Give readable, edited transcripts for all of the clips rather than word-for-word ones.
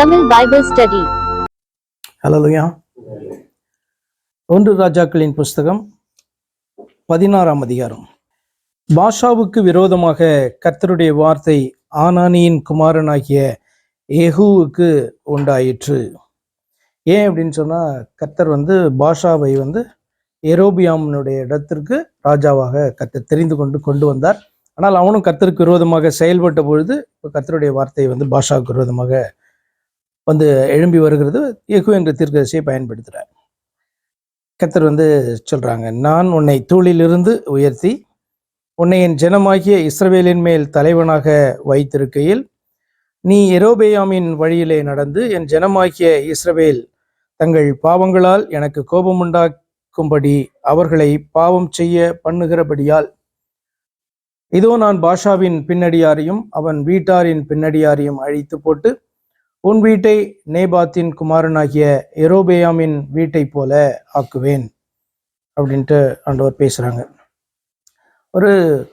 Tamil Bible Study. ஹல்லேலூயா. 1 ராஜாக்களின் புஸ்தகம் 16ஆம் அதிகாரம். பாஷாவுக்கு விரோதமாக கர்த்தருடைய வார்த்தை ஆனானியின் குமாரனாகிய ஏகூவுக்கு உண்டாயிற்று. ஏன் அப்படின்னு சொன்னால், கர்த்தர் பாஷாவை எரோபியாமினுடைய இடத்திற்கு ராஜாவாக கர்த்தர் தெரிந்து கொண்டு வந்தார். ஆனால் அவனும் கர்த்தருக்கு விரோதமாக செயல்பட்ட பொழுது இப்போ கர்த்தருடைய வார்த்தை பாஷாவுக்கு விரோதமாக எழும்பி வருகிறது. ஏகு என்ற தீர்க்கதரிசியை பயன்படுத்துகிறார். கர்த்தர் சொல்றாங்க, நான் உன்னை தூளிலிருந்து உயர்த்தி உன்னை என் ஜனமாகிய இஸ்ரவேலின் மேல் தலைவனாக வைத்திருக்கையில் நீ எரோபெயாமின் வழியிலே நடந்து என் ஜனமாகிய இஸ்ரவேல் தங்கள் பாவங்களால் எனக்கு கோபமுண்டாக்கும்படி அவர்களை பாவம் செய்ய பண்ணுகிறபடியால் இதோ நான் பாஷாவின் பின்னடியாரையும் அவன் வீட்டாரின் பின்னடியாரையும் அழித்து போட்டு உன் வீட்டை நேபாத்தின் குமாரனாகிய எரோபெயாமின் வீட்டை போல ஆக்குவேன் அப்படின்ட்டு ஆண்டவர் பேசுகிறாங்க.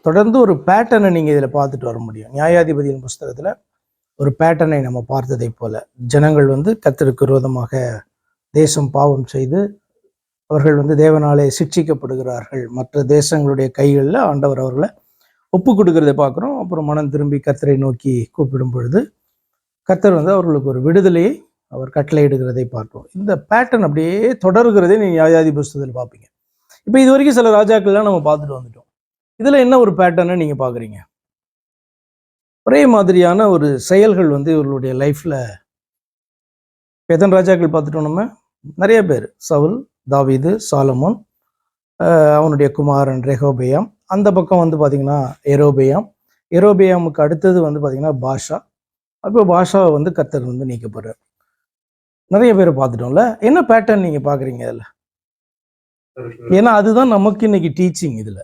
தொடர்ந்து ஒரு பேட்டர்னை நீங்கள் இதில் பார்த்துட்டு வர முடியும். நியாயாதிபதியின் புஸ்தகத்தில் ஒரு பேட்டர்னை நம்ம பார்த்ததை போல ஜனங்கள் கர்த்தருக்கு விரோதமாக தேசம் பாவம் செய்து அவர்கள் தேவனாலே சிட்சிக்கப்படுகிறார்கள். மற்ற தேசங்களுடைய கைகளில் ஆண்டவர் அவர்களை ஒப்பு கொடுக்கறதை பார்க்குறோம். அப்புறம் மனம் திரும்பி கர்த்தரை நோக்கி கூப்பிடும் பொழுது கர்த்தர் அவர்களுக்கு ஒரு விடுதலையை அவர் கட்டளையிடுகிறதை பார்க்கிறோம். இந்த பேட்டர்ன் அப்படியே தொடர்கிறதே நீங்கள் நியாயாதிபதி புஸ்தகத்தில் பார்ப்பீங்க. இப்போ இது வரைக்கும் சில ராஜாக்கள்லாம் நம்ம பார்த்துட்டு வந்துட்டோம். இதில் என்ன ஒரு பேட்டர்னை நீங்கள் பார்க்குறீங்க? ஒரே மாதிரியான ஒரு செயல்கள் இவர்களுடைய லைஃப்பில் எத்தனை ராஜாக்கள் பார்த்துட்டோம் நம்ம? நிறைய பேர். சவுல், தாவீது, சாலமோன், அவனுடைய குமாரன் ரெகோபெயாம், அந்த பக்கம் பார்த்தீங்கன்னா எரோபெயாம், எரோபெயாமுக்கு அடுத்தது பார்த்தீங்கன்னா பாஷா. அப்போ பாஷாவை கர்த்தர் நீக்கப்படுறார். நிறைய பேரை பார்த்துட்டோம்ல. என்ன பேட்டர்ன் நீங்கள் பார்க்குறீங்க அதில்? ஏன்னா அதுதான் நமக்கு இன்னைக்கு டீச்சிங். இதில்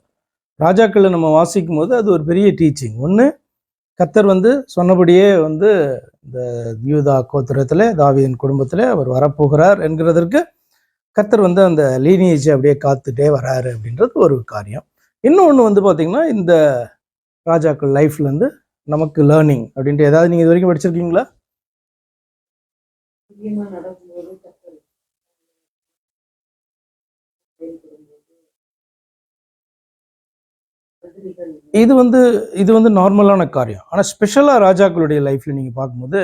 ராஜாக்களை நம்ம வாசிக்கும் போது அது ஒரு பெரிய டீச்சிங். ஒன்று, கர்த்தர் சொன்னபடியே இந்த யூதா கோத்திரத்தில் தாவீதின் குடும்பத்தில் அவர் வரப்போகிறார் என்கிறதற்கு கர்த்தர் அந்த லீனியேஜை அப்படியே காத்துட்டே வராரு அப்படின்றது ஒரு காரியம். இன்னொன்று பார்த்தீங்கன்னா, இந்த ராஜாக்கள் லைஃப்லேருந்து நமக்கு லேர்னிங் அப்படின்ட்டு ஏதாவது நீங்கள் இது வரைக்கும் படிச்சிருக்கீங்களா? இது நார்மலான காரியம். ஆனால் ஸ்பெஷலாக ராஜாக்களுடைய லைஃப்பில் நீங்கள் பார்க்கும்போது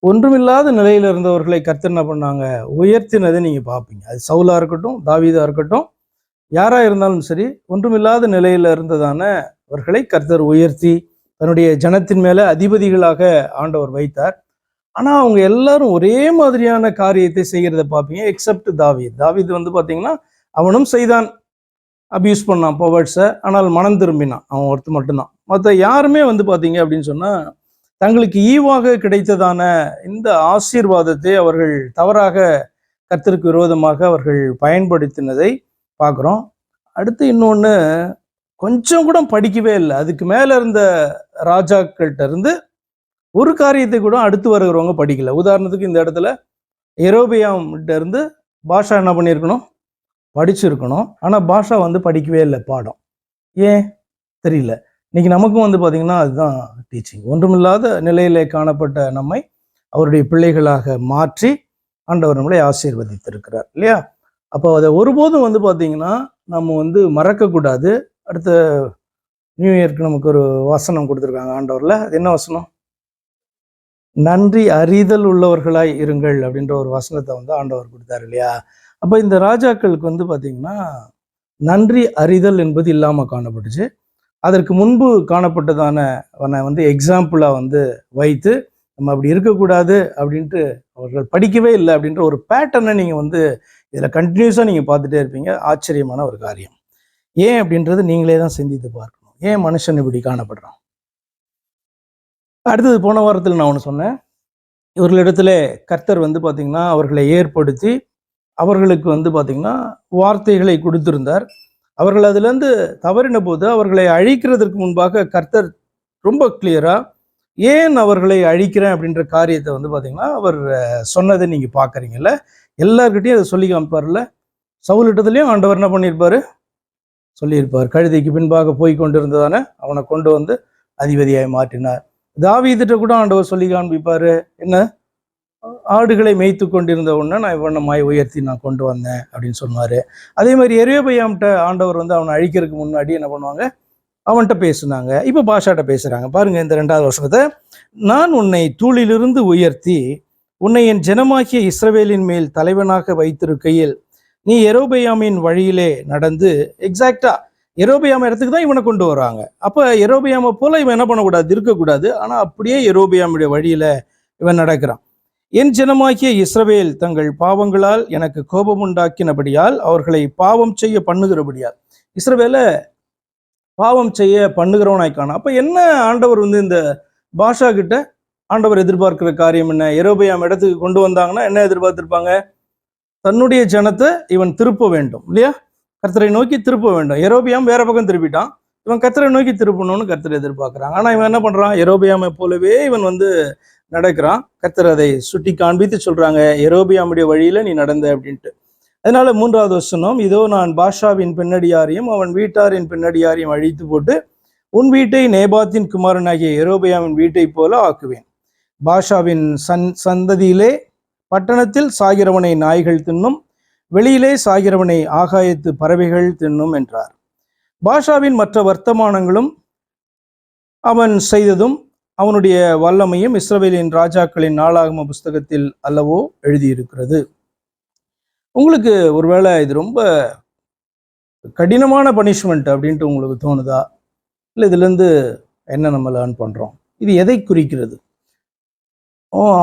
ஒன்றுமில்லாத நிலையில் இருந்தவர்களை கர்த்தர் என்ன பண்ணாங்க, உயர்த்தினதை நீங்கள் பார்ப்பீங்க. அது சவுலாக இருக்கட்டும், தாவீதாக இருக்கட்டும், யாராக இருந்தாலும் சரி, ஒன்றுமில்லாத நிலையில் இருந்ததான அவர்களை கர்த்தர் உயர்த்தி தன்னுடைய ஜனத்தின் மேலே அதிபதிகளாக ஆண்டவர் வைத்தார். ஆனால் அவங்க எல்லாரும் ஒரே மாதிரியான காரியத்தை செய்கிறத பார்ப்பீங்க. எக்ஸப்ட் தாவீது. தாவீது பார்த்தீங்கன்னா அவனும் செய்தான், அபியூஸ் பண்ணான் பவர்ட்ஸை, ஆனால் மனம் திரும்பினான். அவன் ஒருத்தர் மட்டும்தான். மற்ற யாருமே பார்த்தீங்க அப்படின்னு சொன்னால் தங்களுக்கு ஈவாக கிடைத்ததான இந்த ஆசீர்வாதத்தை அவர்கள் தவறாக கர்த்தருக்கு விரோதமாக அவர்கள் பயன்படுத்தினதை பார்க்குறோம். அடுத்து இன்னொன்று, கொஞ்சம் கூட படிக்கவே இல்லை. அதுக்கு மேலே இருந்த ராஜாக்கள்கிட்ட இருந்து ஒரு காரியத்தை கூட அடுத்து வருகிறவங்க படிக்கல. உதாரணத்துக்கு இந்த இடத்துல எரோபியாம்கிட்ட இருந்து பாஷா என்ன பண்ணியிருக்கணும், படிச்சிருக்கணும். ஆனால் பாஷா படிக்கவே இல்லை பாடம். ஏன் தெரியல. இன்னைக்கு நமக்கும் பார்த்தீங்கன்னா அதுதான் டீச்சிங். ஒன்றுமில்லாத நிலையிலே காணப்பட்ட நம்மை அவருடைய பிள்ளைகளாக மாற்றி ஆண்டவர் நம்மளை ஆசீர்வதித்திருக்கிறார் இல்லையா? அப்போ அதை ஒருபோதும் பார்த்தீங்கன்னா நம்ம மறக்கக்கூடாது. அடுத்த நியூ இயர்க்கு நமக்கு ஒரு வசனம் கொடுத்துருக்காங்க ஆண்டவரில். அது என்ன வசனம்? நன்றி அறிதல் உள்ளவர்களாய் இருங்கள் அப்படின்ற ஒரு வசனத்தை ஆண்டவர் கொடுத்தாரு இல்லையா? அப்போ இந்த ராஜாக்களுக்கு பார்த்தீங்கன்னா நன்றி அறிதல் என்பது இல்லாமல் காணப்பட்டுச்சு. அதற்கு முன்பு காணப்பட்டதான எக்ஸாம்பிளாக வைத்து நம்ம அப்படி இருக்கக்கூடாது அப்படின்ட்டு அவர்கள் படிக்கவே இல்லை அப்படின்ற ஒரு பேட்டர்னை நீங்கள் இதில் கண்டினியூஸாக நீங்கள் பார்த்துட்டே இருப்பீங்க. ஆச்சரியமான ஒரு காரியம். ஏன் அப்படின்றது நீங்களே தான் சிந்தித்து பார்க்கணும். ஏன் மனுஷன் இப்படி காணப்படுறான்? அடுத்தது போன வாரத்தில் நான் ஒன்று சொன்னேன். இவர்களிடத்துல கர்த்தர் பார்த்தீங்கன்னா அவர்களை ஏற்படுத்தி அவர்களுக்கு பார்த்தீங்கன்னா வார்த்தைகளை கொடுத்திருந்தார். அவர்கள் அதுலேருந்து தவறின போது அவர்களை அழிக்கிறதுக்கு முன்பாக கர்த்தர் ரொம்ப கிளியராக ஏன் அவர்களை அழிக்கிறேன் அப்படின்ற காரியத்தை பார்த்தீங்கன்னா அவர் சொன்னதை நீங்கள் பார்க்குறீங்கல்ல. எல்லார்கிட்டையும் அதை சொல்லி காமிப்பார்ல. சவுலிட்டத்துலேயும் ஆண்டவர் என்ன பண்ணியிருப்பார், சொல்லியிருப்பார். கழுதைக்கு பின்பாக போய் கொண்டிருந்ததானே அவனை கொண்டு அதிபதியாய் மாற்றினார். தாவீதுட்ட கூட ஆண்டவர் சொல்லி காண்பிப்பார். என்ன, ஆடுகளை மேய்த்து கொண்டிருந்த உடனே நான் இவனமாய் உயர்த்தி நான் கொண்டு வந்தேன் அப்படின்னு சொன்னார். அதே மாதிரி எரேபியாம்கிட்ட ஆண்டவர் வந்து அவனை அழிக்கிறதுக்கு முன்னாடி என்ன பண்ணுவாங்க, அவன்கிட்ட பேசுனாங்க. இப்போ பாஷாட்ட பேசுகிறாங்க. பாருங்கள் இந்த 2வது வசனத்தை, நான் உன்னை தூளிலிருந்து உயர்த்தி உன்னை என் ஜனமாகிய இஸ்ரவேலின் மேல் தலைவனாக வைத்திருக்கையில் நீ எரோபெயாமின் வழியிலே நடந்து, எக்ஸாக்டா எரோபெயாம் இடத்துக்கு தான் இவனை கொண்டு வராங்க. அப்போ எரோபெயாமை போல இவன் என்ன பண்ணக்கூடாது, இருக்கக்கூடாது. ஆனால் அப்படியே எரோபெயாமுடைய வழியில இவன் நடக்கிறான். என் ஜனமாகிய இஸ்ரவேல் தங்கள் பாவங்களால் எனக்கு கோபம் உண்டாக்கினபடியால் அவர்களை பாவம் செய்ய பண்ணுகிறபடியால், இஸ்ரவேலை பாவம் செய்ய பண்ணுகிறவனாய்க்கான. அப்போ என்ன ஆண்டவர் வந்து இந்த பாஷா கிட்ட ஆண்டவர் எதிர்பார்க்கிற காரியம் என்ன? எரோபெயாம் இடத்துக்கு கொண்டு வந்தாங்கன்னா என்ன எதிர்பார்த்திருப்பாங்க? தன்னுடைய ஜனத்தை இவன் திருப்ப வேண்டும் இல்லையா, கர்த்தரை நோக்கி திருப்ப வேண்டும். எரோபியாம் வேற பக்கம் திருப்பிட்டான், இவன் கர்த்தரை நோக்கி திருப்பணும்னு கர்த்தரை எதிர்பார்க்குறாங்க. ஆனால் இவன் என்ன பண்ணுறான், எரோபியாமை போலவே இவன் வந்து நடக்கிறான். கர்த்தர் அதை சுட்டி காண்பித்து சொல்கிறாங்க, எரோபியாமுடைய வழியில் நீ நடந்த அப்படின்ட்டு. அதனால 3வது வசனம், இதோ நான் பாஷாவின் பின்னடியாரையும் அவன் வீட்டாரின் பின்னடியாரையும் அழித்து போட்டு உன் வீட்டை நேபாத்தின் குமாரனாகிய எரோபியாவின் வீட்டை போல ஆக்குவேன். பாஷாவின் சந்ததியிலே பட்டணத்தில் சாகிறவனை நாய்கள் தின்னும், வெளியிலே சாகிறவனை ஆகாயத்து பறவைகள் தின்னும் என்றார். பாஷாவின் மற்ற வர்த்தமானங்களும் அவன் செய்ததும் அவனுடைய வல்லமையும் இஸ்ரவேலின் ராஜாக்களின் நாளாகம புஸ்தகத்தில் அல்லவோ எழுதியிருக்கிறது. உங்களுக்கு ஒருவேளை இது ரொம்ப கடினமான பனிஷ்மெண்ட் அப்படின்ட்டு உங்களுக்கு தோணுதா? இல்லை இதுலேருந்து என்ன நம்ம லேர்ன் பண்ணுறோம்? இது எதை குறிக்கிறது?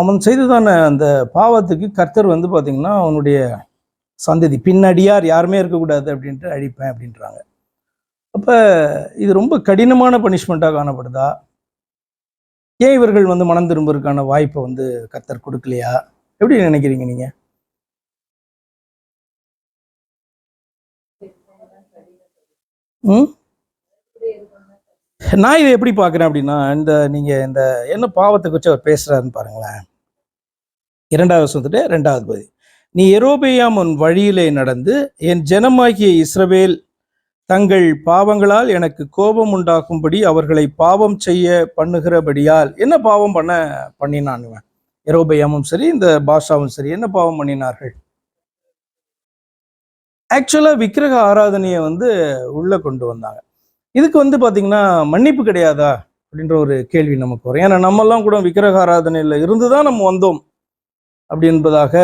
அவன் செய்ததான அந்த பாவத்துக்கு கர்த்தர் வந்து பார்த்தீங்கன்னா அவனுடைய சந்ததி பின்னடியார் யாருமே இருக்கக்கூடாது அப்படின்ட்டு அழிப்பேன் அப்படின்றாங்க. அப்போ இது ரொம்ப கடினமான பனிஷ்மெண்ட்டாக காணப்படுதா? ஏன் இவர்கள் வந்து மனம் திரும்புறதுக்கான வாய்ப்பை வந்து கர்த்தர் கொடுக்கலையா? எப்படி நினைக்கிறீங்க நீங்க? நான் இதை எப்படி பார்க்குறேன் அப்படின்னா, நீங்கள் இந்த என்ன பாவத்தை குறித்து அவர் பேசுகிறாருன்னு பாருங்களேன். 2வது வசனத்துட்டு 2வது பகுதி, நீ எரோபெயாம் உன் வழியிலே நடந்து என் ஜனமாகிய இஸ்ரவேல் தங்கள் பாவங்களால் எனக்கு கோபம் உண்டாக்கும்படி அவர்களை பாவம் செய்ய பண்ணுகிறபடியால். என்ன பாவம் பண்ணினான் இவன்? எரோபெயாமும் சரி இந்த பாஷாவும் சரி என்ன பாவம் பண்ணினார்கள்? ஆக்சுவலாக விக்கிரக ஆராதனையை வந்து உள்ளே கொண்டு வந்தாங்க. இதுக்கு வந்து பார்த்தீங்கன்னா மன்னிப்பு கிடையாதா அப்படின்ற ஒரு கேள்வி நமக்கு வரும். ஏன்னா நம்மெல்லாம் கூட விக்கிரக ஆராதனையில் இருந்து தான் நம்ம வந்தோம் அப்படி என்பதாக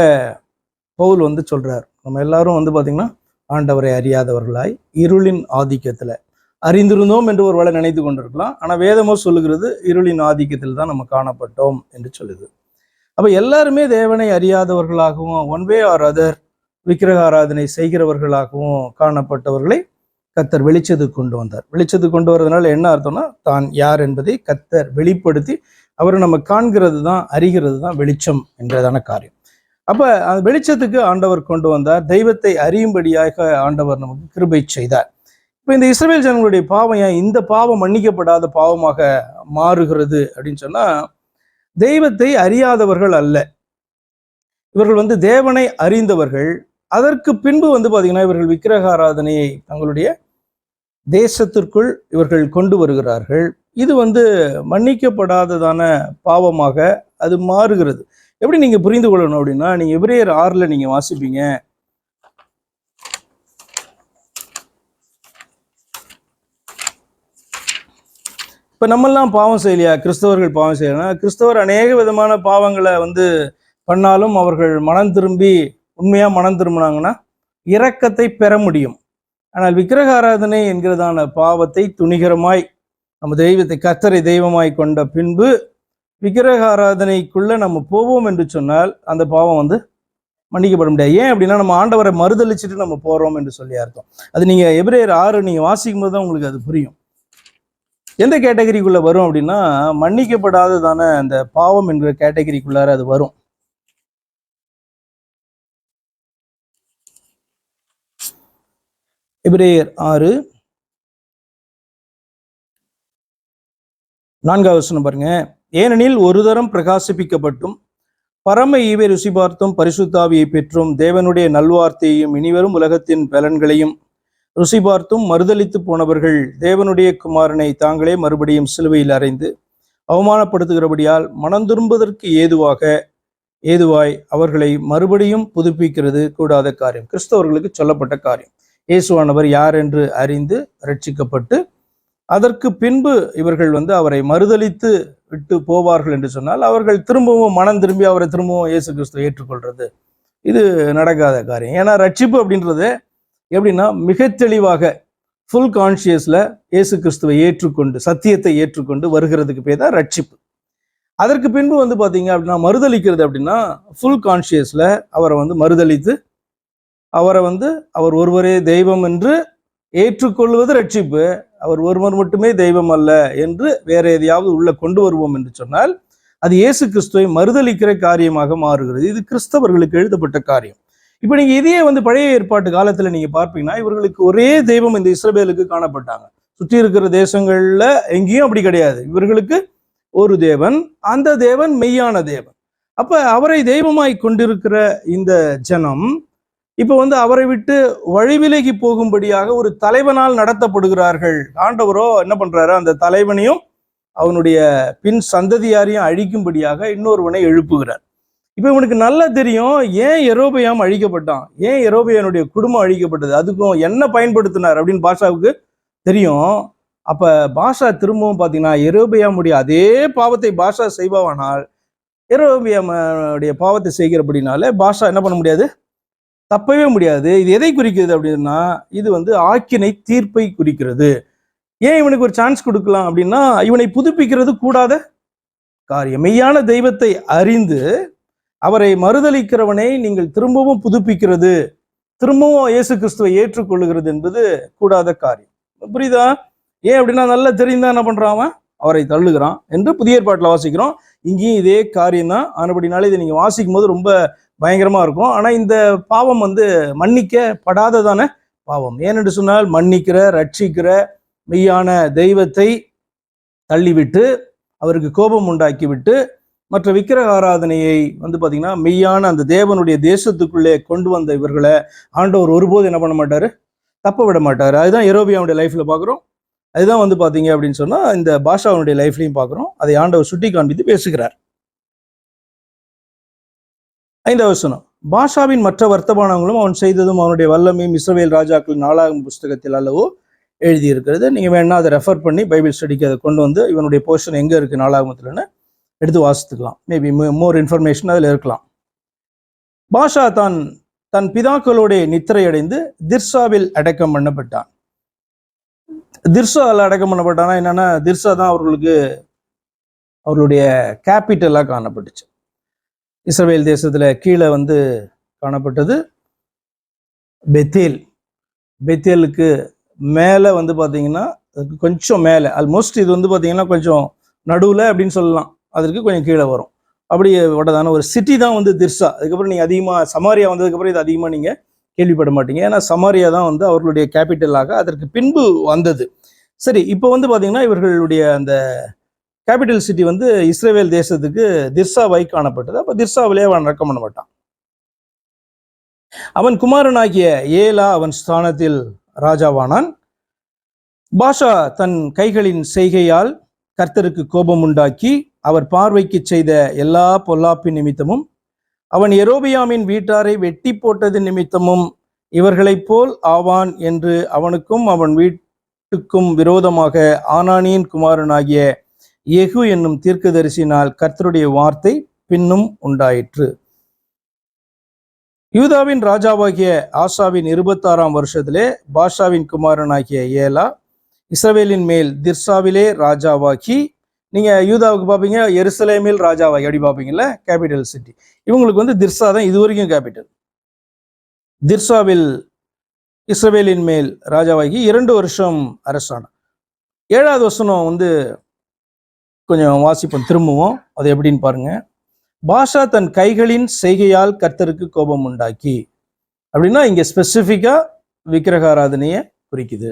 பவுல் வந்து சொல்றார். நம்ம எல்லாரும் வந்து பார்த்தீங்கன்னா ஆண்டவரை அறியாதவர்களாய் இருளின் ஆதிக்கத்தில் அறிந்திருந்தோம் என்று ஒரு வேளை நினைத்து கொண்டிருக்கலாம். ஆனால் வேதமோ சொல்லுகிறது இருளின் ஆதிக்கத்தில் தான் நம்ம காணப்பட்டோம் என்று சொல்லுது. அப்போ எல்லாருமே தேவனை அறியாதவர்களாகவும் ஒன் வே ஆர் அதர் விக்கிரக ஆராதனை செய்கிறவர்களாகவும் காணப்பட்டவர்களை கர்த்தர் வெளிச்சத்துக்கு கொண்டு வந்தார். வெளிச்சத்துக்கு கொண்டு வரதுனால என்ன அர்த்தம்னா, தான் யார் என்பதை கர்த்தர் வெளிப்படுத்தி அவரை நம்ம காண்கிறது தான், அறிகிறது தான் வெளிச்சம் என்றதான காரியம். அப்போ அந்த வெளிச்சத்துக்கு ஆண்டவர் கொண்டு வந்தார். தெய்வத்தை அறியும்படியாக ஆண்டவர் நமக்கு கிருபை செய்தார். இப்போ இந்த இஸ்ரவேல் ஜனங்களுடைய பாவம் ஏன் இந்த பாவம் மன்னிக்கப்படாத பாவமாக மாறுகிறது அப்படின்னு சொன்னால், தெய்வத்தை அறியாதவர்கள் அல்ல, இவர்கள் வந்து தேவனை அறிந்தவர்கள். அதற்கு பின்பு வந்து பார்த்தீங்கன்னா இவர்கள் விக்கிரக ஆராதனையை தங்களுடைய தேசத்திற்குள் இவர்கள் கொண்டு வருகிறார்கள். இது வந்து மன்னிக்கப்படாததான பாவமாக அது மாறுகிறது. எப்படி நீங்க புரிந்து கொள்ளணும் அப்படின்னா, நீங்க எபிரேயர் 6 நீங்க வாசிப்பீங்க. இப்ப நம்மெல்லாம் பாவம் செய்யலையா? கிறிஸ்தவர்கள் பாவம் செய்யலாம். கிறிஸ்தவர் அநேக விதமான பாவங்களை வந்து பண்ணாலும் அவர்கள் மனம் திரும்பி உண்மையா மனம் திரும்பினாங்கன்னா இரக்கத்தை பெற முடியும். ஆனால் விக்கிரக ஆராதனை என்கிறதான பாவத்தை துணிகரமாய் நம்ம தெய்வத்தை கர்த்தரை தெய்வமாய் கொண்ட பின்பு விக்கிரக ஆராதனைக்குள்ள நம்ம போவோம் என்று சொன்னால் அந்த பாவம் வந்து மன்னிக்கப்பட முடியாது. ஏன் அப்படின்னா நம்ம ஆண்டவரை மறுதளிச்சுட்டு நம்ம போறோம் என்று சொல்லி அர்த்தம். அது நீங்க எபிரேயர் 6 நீங்க வாசிக்கும் போது தான் உங்களுக்கு அது புரியும். எந்த கேட்டகரிக்குள்ள வரும் அப்படின்னா, மன்னிக்கப்படாததான அந்த பாவம் என்கிற கேட்டகரிக்குள்ளார அது வரும். எபிரேயர் 6 4வது வசனம் பாருங்க. ஏனெனில் ஒரு தரம் பிரகாசிப்பிக்கப்பட்டும் பரம ஈவை ருசி பார்த்தும் பரிசுத்தாவியை பெற்றும் தேவனுடைய நல்வார்த்தையையும் இனிவரும் உலகத்தின் பலன்களையும் ருசி பார்த்தும் மறுதலித்து போனவர்கள் தேவனுடைய குமாரனை தாங்களே மறுபடியும் சிலுவையில் அறைந்து அவமானப்படுத்துகிறபடியால் மனம் திரும்புவதற்கு ஏதுவாக ஏதுவாய் அவர்களை மறுபடியும் புதுப்பிக்கிறது கூடாத காரியம், கிறிஸ்தவர்களுக்கு சொல்லப்பட்ட காரியம். இயேசுவானவர் யார் என்று அறிந்து ரட்சிக்கப்பட்டு அதற்கு பின்பு இவர்கள் அவரை மறுதலித்து விட்டு போவார்கள் என்று சொன்னால் அவர்கள் திரும்பவும் மனம் திரும்பி அவரை திரும்பவும் இயேசு கிறிஸ்துவை ஏற்றுக்கொள்றது இது நடக்காத காரியம். ஏன்னா ரட்சிப்பு அப்படின்றது எப்படின்னா மிக தெளிவாக ஃபுல் கான்சியஸ்ல இயேசு கிறிஸ்துவை ஏற்றுக்கொண்டு சத்தியத்தை ஏற்றுக்கொண்டு வருகிறதுக்கு பேர் தான் ரட்சிப்பு. அதற்கு பின்பு பார்த்தீங்க அப்படின்னா மறுதலிக்கிறது அப்படின்னா ஃபுல் கான்சியஸ்ல அவரை மறுதலித்து அவரை அவர் ஒருவரே தெய்வம் என்று ஏற்றுக்கொள்வது ரட்சிப்பு. அவர் ஒருவர் மட்டுமே தெய்வம் அல்ல என்று வேற எதையாவது உள்ள கொண்டு வருவோம் என்று சொன்னால் அது இயேசு கிறிஸ்துவை மறுதலிக்கிற காரியமாக மாறுகிறது. இது கிறிஸ்தவர்களுக்கு எழுதப்பட்ட காரியம். இப்போ நீங்க இதையே பழைய ஏற்பாட்டு காலத்துல நீங்க பார்ப்பீங்கன்னா இவர்களுக்கு ஒரே தெய்வம் இந்த இஸ்ரவேலுக்கு காணப்பட்டாங்க. சுற்றி இருக்கிற தேசங்கள்ல எங்கேயும் அப்படி கிடையாது. இவர்களுக்கு ஒரு தேவன், அந்த தேவன் மெய்யான தேவன். அப்ப அவரை தெய்வமாய் கொண்டிருக்கிற இந்த ஜனம் இப்ப அவரை விட்டு வழிவிலகி போகும்படியாக ஒரு தலைவனால் நடத்தப்படுகிறார்கள். ஆண்டவரோ என்ன பண்றாரு, அந்த தலைவனையும் அவனுடைய பின் சந்ததியாரையும் அழிக்கும்படியாக இன்னொருவனை எழுப்புகிறார். இப்ப இவனுக்கு நல்லா தெரியும் ஏன் யெரொபெயாம் அழிக்கப்பட்டான், ஏன் யெரொபெயானுடைய குடும்பம் அழிக்கப்பட்டது, அதுக்கும் என்ன பயன்படுத்தினார் அப்படின்னு பாஷாவுக்கு தெரியும். அப்ப பாஷா திரும்பவும் பாத்தீங்கன்னா யெரொபெயாமுடைய அதே பாவத்தை பாஷா செய்வானால் யெரொபெயாமுடைய பாவத்தை செய்கிறபடினால பாஷா என்ன பண்ண முடியாது, தப்பவே முடியாது. இது எதை குறிக்கிறது அப்படின்னா இது ஆக்கினை தீர்ப்பை குறிக்கிறது. ஏன் இவனுக்கு ஒரு சான்ஸ் கொடுக்கலாம் அப்படின்னா இவனை புதுப்பிக்கிறது கூடாத காரியம். மெய்யான தெய்வத்தை அறிந்து அவரை மறுதலிக்கிறவனை நீங்கள் திரும்பவும் புதுப்பிக்கிறது, திரும்பவும் இயேசு கிறிஸ்துவை ஏற்றுக்கொள்ளுகிறது என்பது கூடாத காரியம். புரியுதா? ஏன் அப்படின்னா நல்லா தெரிந்தா என்ன பண்றான், அவன் அவரை தள்ளுகிறான் என்று புதிய ஏற்பாட்டில் வாசிக்கிறோம். இங்கேயும் இதே காரியம் தான். ஆனபடினால இதை நீங்க வாசிக்கும் போது ரொம்ப பயங்கரமா இருக்கும். ஆனா இந்த பாவம் மன்னிக்கப்படாததான பாவம். ஏனென்று சொன்னால் மன்னிக்கிற ரட்சிக்கிற மெய்யான தெய்வத்தை தள்ளிவிட்டு அவருக்கு கோபம் உண்டாக்கி விட்டு மற்ற விக்கிரக ஆராதனையை பாத்தீங்கன்னா மெய்யான அந்த தேவனுடைய தேசத்துக்குள்ளே கொண்டு வந்த இவர்களை ஆண்டவர் ஒருபோது என்ன பண்ண மாட்டாரு, தப்ப விட மாட்டாரு. அதுதான் யெரொபெயாமுடைய லைஃப்ல பாக்குறோம். அதுதான் பாத்தீங்க அப்படின்னு சொன்னா இந்த பாஷாவுடைய லைஃப்லையும் பாக்குறோம். அதை ஆண்டவர் சுட்டி காண்பித்து பேசுகிறார். 5வது வசனம், பாஷாவின் மற்ற வர்த்தமானங்களும் அவன் செய்ததும் அவனுடைய வல்லமையும் இஸ்ரவேல் ராஜாக்களின் 4ஆம் புஸ்தகத்தில் அல்லவோ எழுதியிருக்கிறது. நீங்க வேணா அதை ரெஃபர் பண்ணி பைபிள் ஸ்டடிக்கு அதை கொண்டு இவனுடைய போர்ஷன் எங்க இருக்கு 4ஆகமத்துலன்னு எடுத்து வாசித்துக்கலாம். மேபி மோர் இன்ஃபர்மேஷன் அதில் இருக்கலாம். பாஷா தன் பிதாக்களோட நித்திரை அடைந்து திர்சாவில் அடக்கம் பண்ணப்பட்டான். திர்சாவில் அடக்கம் பண்ணப்பட்டானா என்னன்னா திர்சா தான் அவர்களுடைய கேபிட்டலாக காணப்பட்டுச்சு. இஸ்ரவேல் தேசத்துல கீழே காணப்பட்டது பெத்தேல். பெத்தேலுக்கு மேலே பார்த்தீங்கன்னா அதுக்கு கொஞ்சம் மேலே, ஆல்மோஸ்ட் இது பார்த்தீங்கன்னா கொஞ்சம் நடுவில் அப்படின்னு சொல்லலாம், அதற்கு கொஞ்சம் கீழே வரும். அப்படி உடதான ஒரு சிட்டி தான் திர்சா. அதுக்கப்புறம் நீங்கள் அதிகமாக சமாரியா வந்ததுக்கப்புறம் இது அதிகமாக நீங்கள் கேள்விப்பட மாட்டீங்க. ஏன்னா சமாரியா தான் அவர்களுடைய கேபிட்டலாக அதற்கு பின்பு வந்தது. சரி, இப்போ பார்த்தீங்கன்னா இவர்களுடைய அந்த கேபிட்டல் சிட்டி இஸ்ரவேல் தேசத்துக்கு திர்சாவாய் காணப்பட்டது. அப்ப திர்சாவிலே அவன் அடக்கம் பண்ண மாட்டான். அவன் குமாரனாகிய ஏலா அவன் ஸ்தானத்தில் ராஜாவானான். பாஷா தன் கைகளின் செய்கையால் கர்த்தருக்கு கோபம் உண்டாக்கி அவர் பார்வைக்கு செய்த எல்லா பொல்லாப்பின் நிமித்தமும் அவன் யெரொபெயாமின் வீட்டாரை வெட்டி போட்டது நிமித்தமும் இவர்களைப் போல் ஆவான் என்று அவனுக்கும் அவன் வீட்டுக்கும் விரோதமாக ஆனானியின் குமாரனாகிய யெகூ என்னும் தீர்க்கதரிசினால் கர்த்தருடைய வார்த்தை பின்னும் உண்டாயிற்று. யூதாவின் ராஜாவாகிய ஆசாவின் 26ஆம் வருஷத்திலே பாஷாவின் குமாரனாகிய ஏலா இஸ்ரவேலின் மேல் திர்சாவிலே ராஜாவாகி, நீங்க யூதாவுக்கு பார்ப்பீங்க எருசலேமில் ராஜாவாகி அப்படி பார்ப்பீங்கல்ல, கேபிட்டல் சிட்டி. இவங்களுக்கு திர்சா தான் இது வரைக்கும் கேபிட்டல். திர்சாவில் இஸ்ரவேலின் மேல் ராஜாவாகி 2 வருஷம் அரசானார். 7வது வசனம் கொஞ்சம் வாசிப்போம் திரும்பவும். அது எப்படின்னு பாருங்க. பாஷா தன் கைகளின் செய்கையால் கர்த்தருக்கு கோபம் உண்டாக்கி அப்படின்னா இங்க ஸ்பெசிபிக்கா விக்கிரக ஆராதனையை குறிக்குது.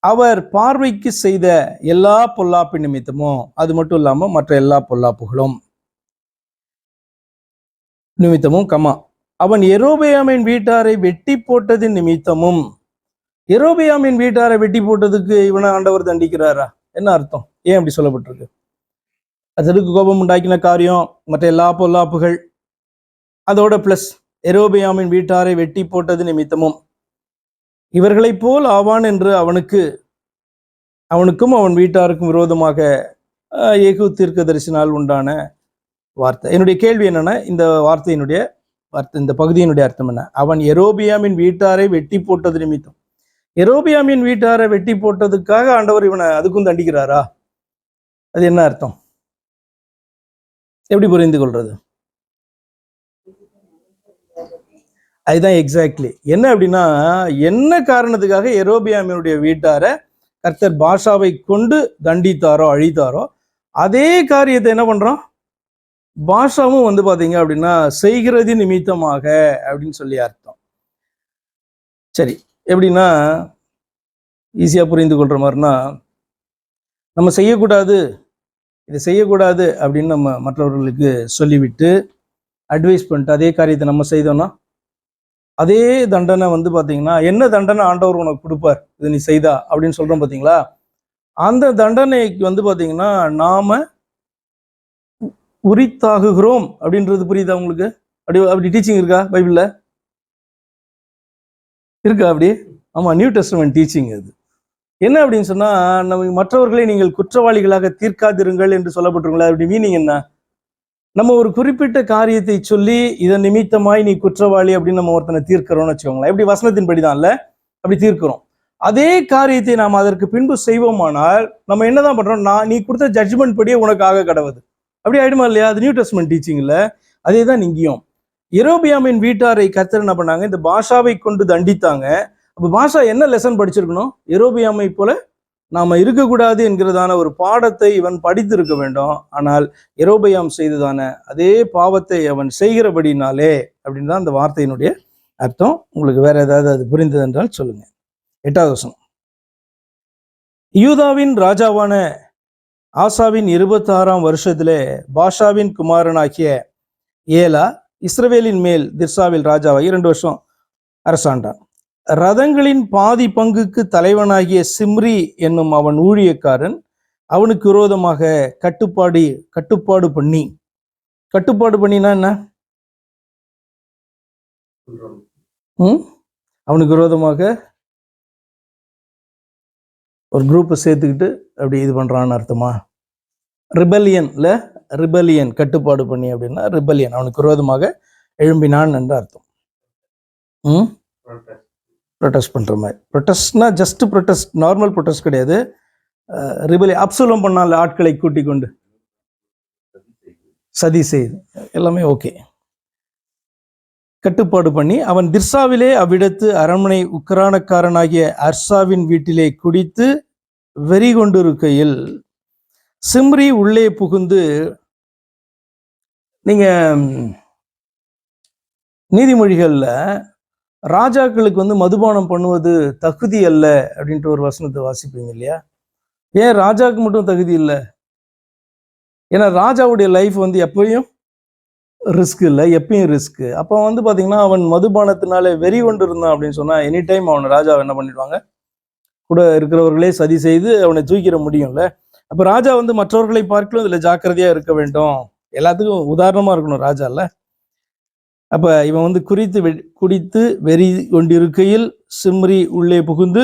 அவர் பார்வைக்கு செய்த எல்லா பொல்லாப்பு நிமித்தமும், அது மட்டும் இல்லாம மற்ற எல்லா பொல்லாப்புகளும் நிமித்தமும் கமா அவன் யெரொபெயாமின் வீட்டாரை வெட்டி போட்டது நிமித்தமும். யெரொபெயாமின் வீட்டாரை வெட்டி போட்டதுக்கு இவனை ஆண்டவர் தண்டிக்கிறாரா? என்ன அர்த்தம்? ஏன் அப்படி சொல்லப்பட்டிருக்கு? அதற்கு கோபம் உண்டாக்கின காரியம் மற்ற எல்லா பொல்லாப்புகள் அதோட பிளஸ் எரோபியாமின் வீட்டாரை வெட்டி போட்டது நிமித்தமும் இவர்களைப் போல் ஆவான் என்று அவனுக்கும் அவன் வீட்டாருக்கும் விரோதமாக ஏகு தீர்க்கதரிசினால் உண்டான வார்த்தை. என்னுடைய கேள்வி என்னன்னா, இந்த வார்த்தையினுடைய இந்த பகுதியினுடைய அர்த்தம் என்ன? அவன் எரோபியாமின் வீட்டாரை வெட்டி போட்டது நிமித்தம். எரோபியாமின் வீட்டாரை வெட்டி போட்டதுக்காக ஆண்டவர் இவனை அதுக்கும் தண்டிக்கிறாரா? அது என்ன அர்த்தம்? எப்படி புரிந்து கொள்றது? அதுதான் எக்ஸாக்ட்லி என்ன அப்படின்னா, என்ன காரணத்துக்காக எரோபியாமினுடைய வீட்டாரை கர்த்தர் பாஷாவை கொண்டு தண்டித்தாரோ அழித்தாரோ அதே காரியத்தை என்ன பண்றோம், பாஷாவும் வந்து பாத்தீங்க அப்படின்னா செய்கிறது நிமித்தமாக அப்படின்னு சொல்லி அர்த்தம். சரி, எப்படின்னா ஈஸியா புரிந்து கொள்ற மாதிரினா, நம்ம செய்யக்கூடாது, இதை செய்யக்கூடாது அப்படின்னு நம்ம மற்றவர்களுக்கு சொல்லிவிட்டு அட்வைஸ் பண்ணிட்டு அதே காரியத்தை நம்ம செய்தோம்னா அதே தண்டனை வந்து பாத்தீங்கன்னா, என்ன தண்டனை ஆண்டவர் உனக்கு கொடுப்பார் இது நீ செய்தா அப்படின்னு சொல்றோம் பாத்தீங்களா, அந்த தண்டனைக்கு வந்து பாத்தீங்கன்னா நாம உரித்தாகுகிறோம் அப்படின்றது புரியுதா உங்களுக்கு? அப்படி டீச்சிங் இருக்கா பைபிள்ல? இருக்கா அப்படி? ஆமா, நியூ டெஸ்டமென்ட் டீச்சிங் அது. என்ன அப்படின்னு சொன்னா, நம்ம மற்றவர்களை நீங்கள் குற்றவாளிகளாக தீர்க்காதிருங்கள் என்று சொல்லப்பட்டிருங்களா? அப்படி மீனிங் என்ன? நம்ம ஒரு குறிப்பிட்ட காரியத்தை சொல்லி இதன் நிமித்தமாய் நீ குற்றவாளி அப்படின்னு நம்ம ஒருத்தனை தீர்க்கிறோம்னு வச்சுக்கோங்களேன். எப்படி வசனத்தின் படிதான் இல்ல, அப்படி தீர்க்கிறோம். அதே காரியத்தை நாம் அதற்கு பின்பு செய்வோமானால் நம்ம என்னதான் பண்றோம், நீ கொடுத்த ஜட்ஜ்மெண்ட் படியே உனக்கு ஆக கடவுது, அப்படி ஆயிடுமா இல்லையா? அது நியூ டெஸ்டமென்ட் டீச்சிங் இல்ல. அதே தான் இங்கேயும். எரோபியாமின் வீட்டாரை கர்த்தர் என்ன பண்ணாங்க, இந்த பாஷாவை கொண்டு தண்டித்தாங்க. அப்ப பாஷா என்ன லெசன் படிச்சிருக்கணும்? எரோபியாமை போல நாம இருக்கக்கூடாது என்கிறதான ஒரு பாடத்தை இவன் படித்திருக்க வேண்டும். ஆனால் எரோபியாம் செய்ததான அதே பாவத்தை அவன் செய்கிறபடினாலே அப்படின்னு தான் அந்த வார்த்தையினுடைய அர்த்தம். உங்களுக்கு வேற ஏதாவது அது புரிந்தது என்றால் சொல்லுங்க. 8வது வசனம். யூதாவின் ராஜாவான ஆசாவின் 26ஆம் வருஷத்திலே பாஷாவின் குமாரனாகிய ஏலா இஸ்ரவேலின் மேல் திர்சாவில் ராஜாவாகி 2 வருஷம் அரசாண்டான். ரதங்களின் பாதி பங்குக்கு தலைவனாகிய சிம்ரி என்னும் அவன் ஊழியக்காரன் அவனுக்கு விரோதமாக கட்டுப்பாடு பண்ணினா என்ன? அவனுக்கு விரோதமாக ஒரு குரூப்பை சேர்த்துக்கிட்டு அப்படி இது பண்றான்னு அர்த்தமா? ரிபலியன் கட்டுப்பாடு பண்ணி அப்படின்னா ரிபலியன், அவனுக்கு விரோதமாக எழும்பினான் என்று அர்த்தம். ப்ரொட்டஸ்ட் பண்ற மாதிரி. ப்ரொட்டஸ்ட்னா ஜஸ்ட் ப்ரொட்டஸ்ட், நார்மல் ப்ரொட்டஸ்ட் கிடையாது. ரிபலியன் அப்சலோம் பண்ணால ஆட்களை கூட்டிக் கொண்டு சதி செய்து எல்லாமே ஓகே. கட்டுப்பாடு பண்ணி அவன் திர்சாவிலே அவ்விடத்து அரண்மனை உக்கிரானக்காரனாகிய அர்சாவின் வீட்டிலே குடித்து வெறி கொண்டிருக்கையில் சிம்ரி உள்ளே புகுந்து, நீங்க நீதிமொழிகள்ல ராஜாக்களுக்கு வந்து மதுபானம் பண்ணுவது தகுதி அல்ல அப்படின்ட்டு ஒரு வசனத்தை வாசிப்பீங்க இல்லையா? ஏன் ராஜாவுக்கு மட்டும் தகுதி இல்லை? ஏன்னா ராஜாவுடைய லைஃப் வந்து எப்பயும் ரிஸ்க் இல்லை, எப்பயும் ரிஸ்க். அப்போ வந்து பாத்தீங்கன்னா அவன் மதுபானத்தினால வெறி கொண்டு இருந்தான் அப்படின்னு சொன்னா எனி டைம் அவன் ராஜாவை என்ன பண்ணிடுவாங்க, கூட இருக்கிறவர்களே சதி செய்து அவனை தூக்கிட முடியும்ல. அப்ப ராஜா வந்து மற்றவர்களை பார்க்கலும் இதுல ஜாக்கிரதையா இருக்க வேண்டும், எல்லாத்துக்கும் உதாரணமா இருக்கணும் ராஜா இல்ல. அப்ப இவன் வந்து குடித்து வெறி கொண்டிருக்கையில் சிம்ரி உள்ளே புகுந்து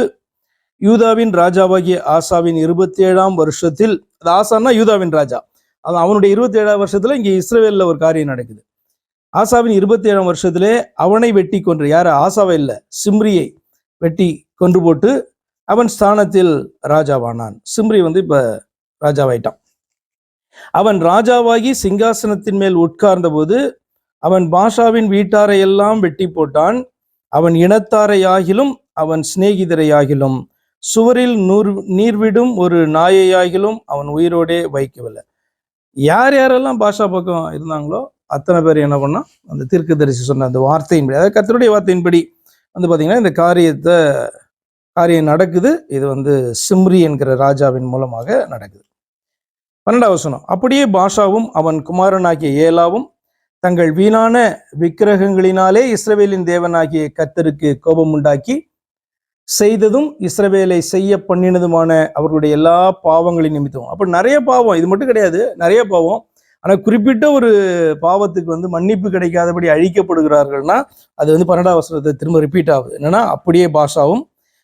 யூதாவின் ராஜாவாகிய ஆசாவின் 27ஆம் வருஷத்தில், அது ஆசான்னா யூதாவின் ராஜா, அது அவனுடைய 27ஆம் வருஷத்துல இங்க இஸ்ரவேல்ல ஒரு காரியம் நடக்குது. ஆசாவின் 27ஆம் வருஷத்திலே அவனை வெட்டி கொன்று, யார? ஆசாவை இல்ல, சிம்ரியை வெட்டி கொன்று போட்டு அவன் ஸ்தானத்தில் ராஜாவானான். சிம்ரி வந்து இப்ப ராஜாவாயிட்டான். அவன் ராஜாவாகி சிங்காசனத்தின் மேல் உட்கார்ந்த போது அவன் பாஷாவின் வீட்டாரை எல்லாம் வெட்டி போட்டான். அவன் இனத்தாரையாகிலும் அவன் சிநேகிதரையாகிலும் சுவரில் நீர்விடும் ஒரு நாயையாகிலும் அவன் உயிரோடே வைக்கவில்லை. யார் யாரெல்லாம் பாஷா பக்கம் இருந்தாங்களோ அத்தனை பேர் என்ன பண்ணா, அந்த தீர்க்கதரிசி சொன்ன அந்த வார்த்தையின்படி, அதாவது கர்த்தருடைய வார்த்தையின்படி வந்து பாத்தீங்கன்னா இந்த காரியம் நடக்குது. இது வந்து சிம்ரி என்கிற ராஜாவின் மூலமாக நடக்குது. 12வது வசனம். அப்படியே பாஷாவும் அவன் குமாரனாகிய ஏலாவும் தங்கள் வீணான விக்கிரகங்களினாலே இஸ்ரவேலின் தேவனாகிய கர்த்தருக்கு கோபம் உண்டாக்கி செய்ததும் இஸ்ரவேலை செய்ய பண்ணினதுமான அவர்களுடைய எல்லா பாவங்களின் நிமித்தம். அப்ப நிறைய பாவம், இது மட்டும் கிடையாது, நிறைய பாவம். ஆனா குறிப்பிட்ட ஒரு பாவத்துக்கு வந்து மன்னிப்பு கிடைக்காதபடி அழிக்கப்படுகிறார்கள்னா அது வந்து 12ஆம் வசனத்தை திரும்ப ரிப்பீட் ஆகுது. என்னன்னா, அப்படியே பாஷாவும்